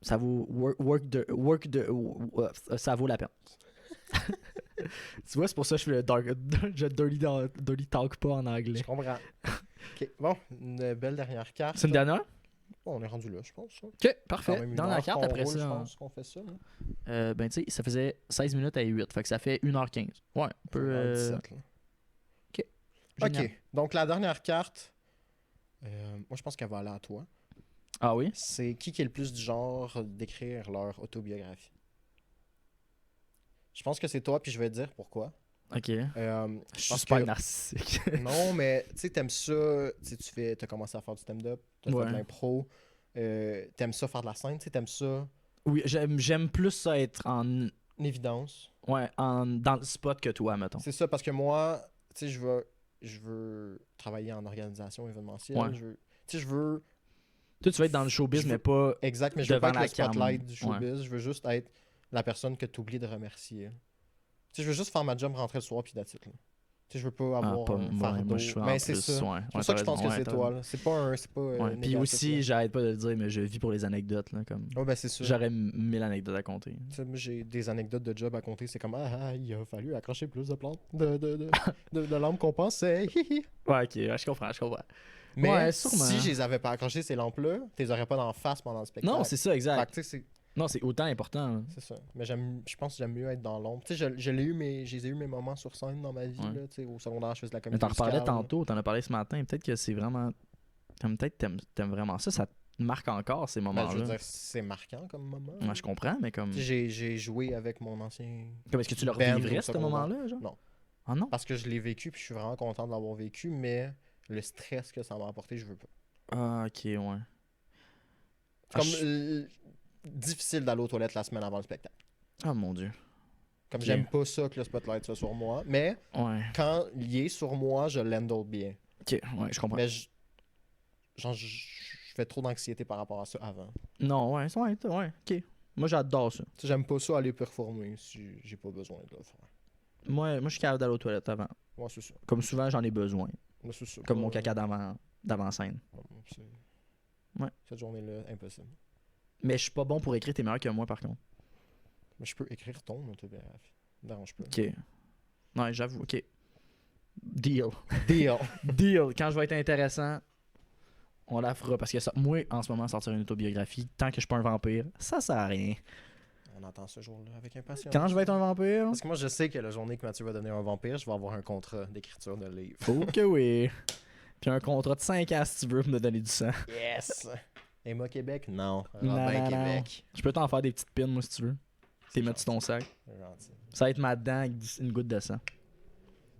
Ça vaut ça vaut la peine. Tu vois, c'est pour ça que je fais le dirty talk pas en anglais. Je comprends. Ok, bon, une belle dernière carte. C'est une dernière? Bon, on est rendu là, je pense. Hein. Ok, Quand parfait. même une Dans la heure carte, qu'on après roule, ça. Je pense qu'on fait ça. Ben, tu sais, ça faisait 16 minutes à 8. Fait que ça fait 1h15. Ouais, un peu. 17, là. Génial. Ok, donc la dernière carte, moi je pense qu'elle va aller à toi. Ah oui? C'est qui est le plus du genre d'écrire leur autobiographie? Je pense que c'est toi, puis je vais te dire pourquoi. Ok. Je Je suis pense super que- narcissique. Non, mais tu sais, t'aimes ça, tu sais, t'as commencé à faire du stand-up, t'as Ouais. fait de l'impro, t'aimes ça faire de la scène, tu sais, t'aimes ça Oui, j'aime plus ça être en évidence. dans le spot que toi, mettons. C'est ça, parce que moi, tu sais, je veux travailler en organisation événementielle, Ouais. tu sais, je veux, Toi, tu vas être dans le showbiz, Je veux- mais pas. exact, mais je veux pas Devant être le la cam. spotlight du Ouais. showbiz, je veux juste être la personne que tu oublies de remercier. Tu sais, je veux juste faire ma job, rentrer le soir, puis that's it, là. Tu sais, je veux pas avoir pas un moi, fardeau. moi, je fais en Mais c'est plus, ça. ouais. C'est pour ça que je pense que c'est toi, là. C'est pas un... C'est pas Ouais. Puis négatif, aussi, là. j'arrête pas de le dire, mais je vis pour les anecdotes. Là, comme... Ouais, ben c'est ça. J'aurais 1000 anecdotes à compter. Tu sais, moi, j'ai des anecdotes de job à compter. C'est comme, il a fallu accrocher plus de plantes, de lampes qu'on pensait. Hihi. Ouais, ok, ouais, je comprends. Mais Ouais, sûrement. si je les avais pas accrochées, ces lampes-là, tu les aurais pas d'en face pendant le spectacle. Non, c'est ça, Fait exact. que, tu sais, Non, c'est autant important. Là. C'est ça. Mais je pense que j'aime mieux être dans l'ombre. Tu sais, je les ai eu mes moments sur scène dans ma vie. Ouais. Là, tu sais, au secondaire, je faisais de la Mais comédie t'en reparlais musicale. tantôt, t'en as parlé ce matin. Peut-être que c'est vraiment. Peut-être t'aimes vraiment ça. Ça te marque encore ces Ben, je moments-là. veux dire, c'est marquant comme moment. Ouais, je comprends, mais comme. Tu sais, j'ai joué avec mon ancien. Comme est-ce que tu le band revivrais, au ce secondaire. moment-là, genre? Non. Ah non? Parce que je l'ai vécu, puis je suis vraiment content de l'avoir vécu, mais le stress que ça m'a apporté, je veux pas. Ah, ok, ouais. C'est comme difficile d'aller aux toilettes la semaine avant le spectacle. Ah, mon Dieu. Comme Ok. j'aime pas ça que le spotlight soit sur moi, mais Ouais. quand il est sur moi, je l'handle bien. Ok, ouais, je comprends. Mais je fais trop d'anxiété par rapport à ça avant. Non, ouais, ok. Moi, j'adore ça. Tu sais, j'aime pas ça aller performer si j'ai pas besoin de le faire. Moi, je suis capable d'aller aux toilettes avant. Moi, c'est ça. Comme souvent, j'en ai besoin. Moi, c'est ça. Comme Pas- mon caca d'avant-scène. c'est- Ouais. Cette journée-là, impossible. Mais je suis pas bon pour écrire, t'es meilleur que moi, par contre. Mais je peux écrire ton autobiographie. Ça me dérange pas. Ok. Ouais, j'avoue, ok. Deal. Deal. Deal. Quand je vais être intéressant, on la fera. Parce que ça, moi, en ce moment, sortir une autobiographie, tant que je suis pas un vampire, ça sert à rien. On attend ce jour-là avec impatience. Quand je vais être un vampire, Parce que moi, je sais que la journée que Mathieu va donner un vampire, je vais avoir un contrat d'écriture de livre. faut que oui. Puis un contrat de 5 ans si tu veux pour me donner du sang. Yes! Emma Québec? Non. Non, Robin non, Québec. Je peux t'en faire des petites pins, moi, si tu veux. T'es mettre sur ton sac. C'est gentil. Ça va être ma dent avec une goutte de sang.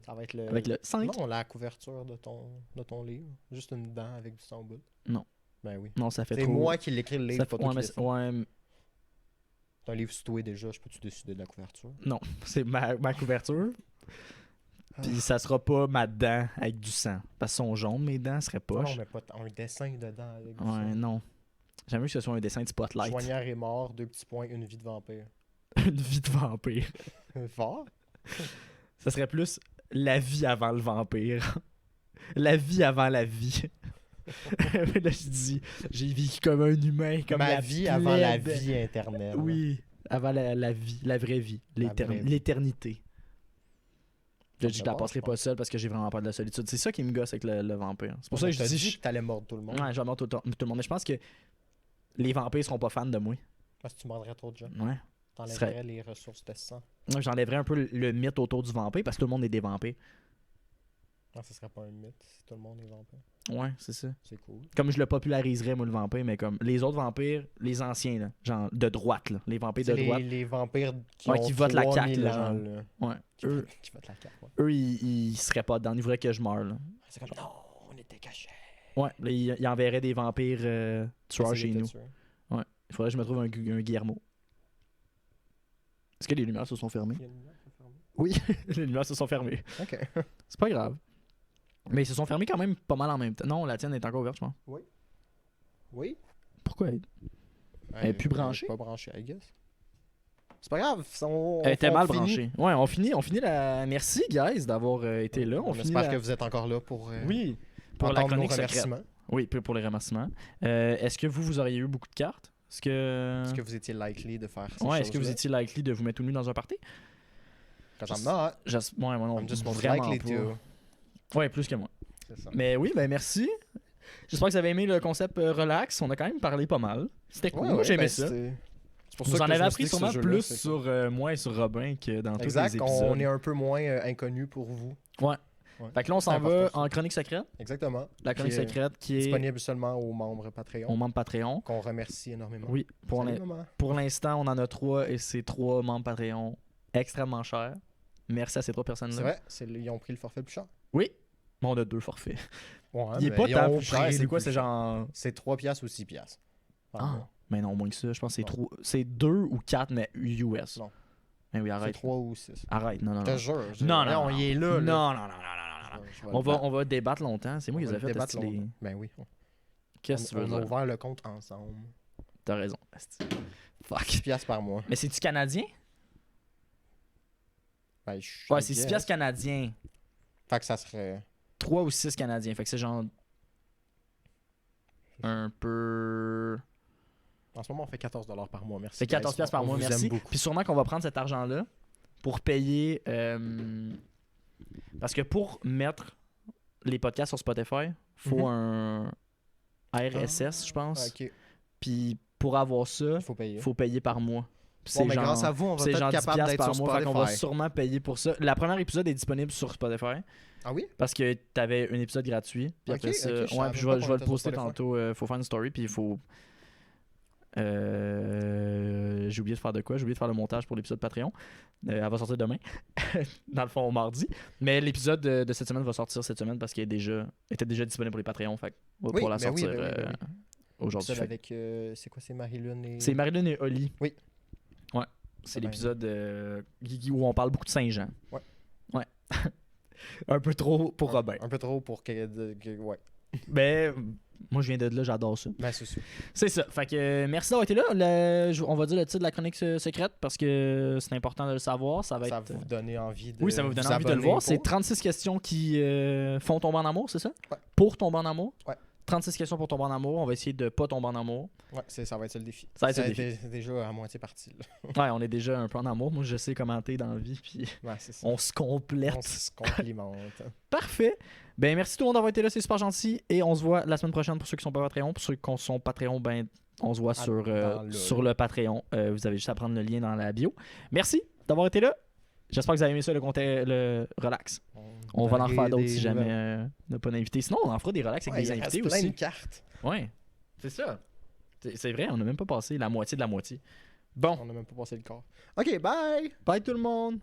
Ça va être le. Avec le 5. Non, la couverture de ton livre. Juste une dent avec du sang au bout. Non. Ben oui. Non, ça fait C'est trop. moi qui l'écris le livre, ça pas fait... toi ouais, qui mais... dessine. ouais, C'est un livre situé déjà, je peux-tu décider de la couverture? non, c'est ma couverture. Ah. Puis ça sera pas ma dent avec du sang. Parce qu'elles sont jaunes, mes dents seraient Non, poches. mais pas un dessin dedans avec du Ouais, sang. non. J'aimerais que ce soit un dessin de spotlight. Joignard est mort, 2 petits points, une vie de vampire. Une vie de vampire. Fort? Ça serait plus la vie avant le vampire. La vie avant la vie. Là, je dis, j'ai vécu comme un humain, comme Ma la vie avant la plèbe. vie éternelle. Oui, avant la vie, la vraie vie, La vraie vie. l'éternité. Je Ça dis, je fait la bon, passerai je pas pense. seule parce que j'ai vraiment peur de la solitude. C'est ça qui me gosse avec le vampire. C'est pour ça que je T'as dis, dit que t'allais mordre tout le monde. ouais, je vais mordre tout le monde. Mais je pense que les vampires seront pas fans de moi. Parce que tu mordrais trop de gens. Ouais. T'enlèverais les ressources de sang. Moi, j'enlèverais un peu le mythe autour du vampire parce que tout le monde est des vampires. Non, ce serait pas un mythe si tout le monde est vampire. Ouais, c'est ça. C'est cool. Comme je le populariserais, moi, le vampire, mais comme les autres vampires, les anciens, là, genre de droite, là, les vampires de C'est droite, les vampires qui, Ouais, ont qui votent la 3000 CAQ, là, ans, genre. là. ouais, eux, Qui votent la CAQ, ouais. eux ils seraient pas dedans, ils voudraient que je meure. Là. C'est comme, non, on était cachés. Ouais, là, ils enverraient des vampires tueurs chez nous. Il Il faudrait que je me trouve un guillermo. Est-ce que les lumières se sont fermées? y a une lumière qui est fermée. Oui, les lumières se sont fermées. Ok. C'est pas grave. Mais ils se sont fermés quand même pas mal en même temps. Non, la tienne est encore ouverte, je pense. Oui. Pourquoi? Elle est plus branchée? Pas branchée, I guess. C'est pas grave. Elle était mal finit. branchée. Ouais, on finit la... Merci, guys, d'avoir été là. On finit espère la... que vous êtes encore là pour Oui, pour la entendre nos chronique secrète. remerciements. Oui, pour les remerciements. Est-ce que vous auriez eu beaucoup de cartes? Est-ce que... Est-ce que vous étiez likely de faire ces Ouais, est-ce que vous choses-là? étiez likely de vous mettre tout nu dans un party? Because I'm not. Ouais, moi non, I'm just most vraiment likely pas. to. Ouais, plus que moi. C'est ça. Mais oui, ben merci. J'espère que vous avez aimé le concept relax. On a quand même parlé pas mal. C'était cool. Ouais, moi, ouais, j'aimais ben, ça. c'est pour Vous ça en que je avez me appris suis dit que sûrement ce jeu-là, plus c'est sur moi et sur Robin que dans tous Exact, les épisodes. on est un peu moins inconnu pour vous. Ouais. Ouais. Fait que là, on C'est s'en va important, ça. en chronique secrète. Exactement. La chronique Qui est secrète qui est disponible seulement aux membres Patreon, aux membres Patreon. qu'on remercie énormément. Oui, Salut, maman. pour l'instant, on en a 3 et c'est 3 membres Patreon extrêmement chers. Merci à ces 3 personnes-là. C'est vrai, ils ont pris le forfait le plus cher. Oui. Mais on a 2 forfaits. Ouais, Il est mais pas ils tant ont plus cher. pris C'est le quoi? plus C'est cher. genre. C'est 3 piastres ou 6 piastres. par Ah, mois. mais non, moins que ça. Je pense que c'est Non. c'est 2 ou 4, mais US. Non. Mais oui, C'est arrête. 3 ou 6. Arrête, non, non, Je te non. jure. Non, non, non. Il est là. là. Non, non, non, non, non, non, non. Je vais On le battre. va débattre longtemps. C'est moi On qui les va ai le fait. débattre esti, les- longtemps. Ben oui. Qu'est-ce que tu veux On a dire? ouvert le compte ensemble. T'as raison. esti. 6 Fuck. piastres par mois. Mais c'est-tu canadien? Ben, Ouais, c'est 6 piastres canadiens. Fait que ça serait. 3 ou 6 canadiens. Fait que c'est genre. Un peu. En ce moment, on fait 14$ par mois. Merci. C'est 14 guys. piastres par On mois, vous merci. aime beaucoup. Puis sûrement qu'on va prendre cet argent-là pour payer. Parce que pour mettre les podcasts sur Spotify, faut Mhm. un RSS, je pense. Ok. Puis pour avoir ça, Il faut payer. faut payer par mois. Puis Bon, mais grâce à vous, on va c'est peut-être genre 10$ capable d'être par sur mois, fait qu'on va Spotify. sûrement payer pour ça. La première épisode est disponible sur Spotify Ah oui? parce que t'avais un épisode gratuit. Puis Ok, après ça, ok, je ouais, savais puis je pas vais qu'on le était sur poster Spotify. tantôt. Faut faire une story, puis il faut. J'ai oublié de faire de quoi? J'ai oublié de faire le montage pour l'épisode Patreon. Elle va sortir demain, dans le fond mardi. Mais l'épisode de cette semaine va sortir cette semaine parce qu'il était déjà disponible pour les Patreons. Fait on va Oui, pouvoir la ben oui, sortir ben oui, ben aujourd'hui. Celle Fait avec. C'est quoi? C'est Marilyn et. c'est Marilyn et Oli. Oui. Ouais. C'est Ah ben. l'épisode où on parle beaucoup de Saint-Jean. Ouais. Ouais. Un peu trop pour Robin. Un peu trop pour ouais. Mais moi, je viens de là, j'adore ça. Ben, c'est sûr. C'est ça. Fait que merci d'avoir été là. On va dire le titre de la chronique secrète parce que c'est important de le savoir. Ça va Ça être. va vous donner envie de. Oui, ça va vous donner envie de le abonner voir. pour. C'est 36 questions qui font tomber en amour, c'est ça? Ouais. Pour tomber en amour? Ouais. 36 questions pour tomber en amour. On va essayer de pas tomber en amour. Ouais, ça va être ça le défi. Ça va être ça le défi. Déjà à moitié parti. Là. Ouais, on est déjà un peu en amour. Moi, je sais commenter dans la vie. Puis Ouais, c'est ça. on se complète. On se complimente. Parfait. Ben merci tout le monde d'avoir été là, c'est super gentil. Et on se voit la semaine prochaine pour ceux qui sont pas Patreon. Pour ceux qui sont Patreon, ben on se voit sur le Patreon. Vous avez juste à prendre le lien dans la bio. Merci d'avoir été là. J'espère que vous avez aimé ça, le relax. On va en refaire d'autres si jamais on n'a pas d'invité. Sinon, on en fera des relax avec des invités plein aussi. de cartes. Ouais, c'est ça. C'est vrai, on n'a même pas passé la moitié de la moitié. Bon, On n'a même pas passé le corps. Ok, bye! bye tout le monde.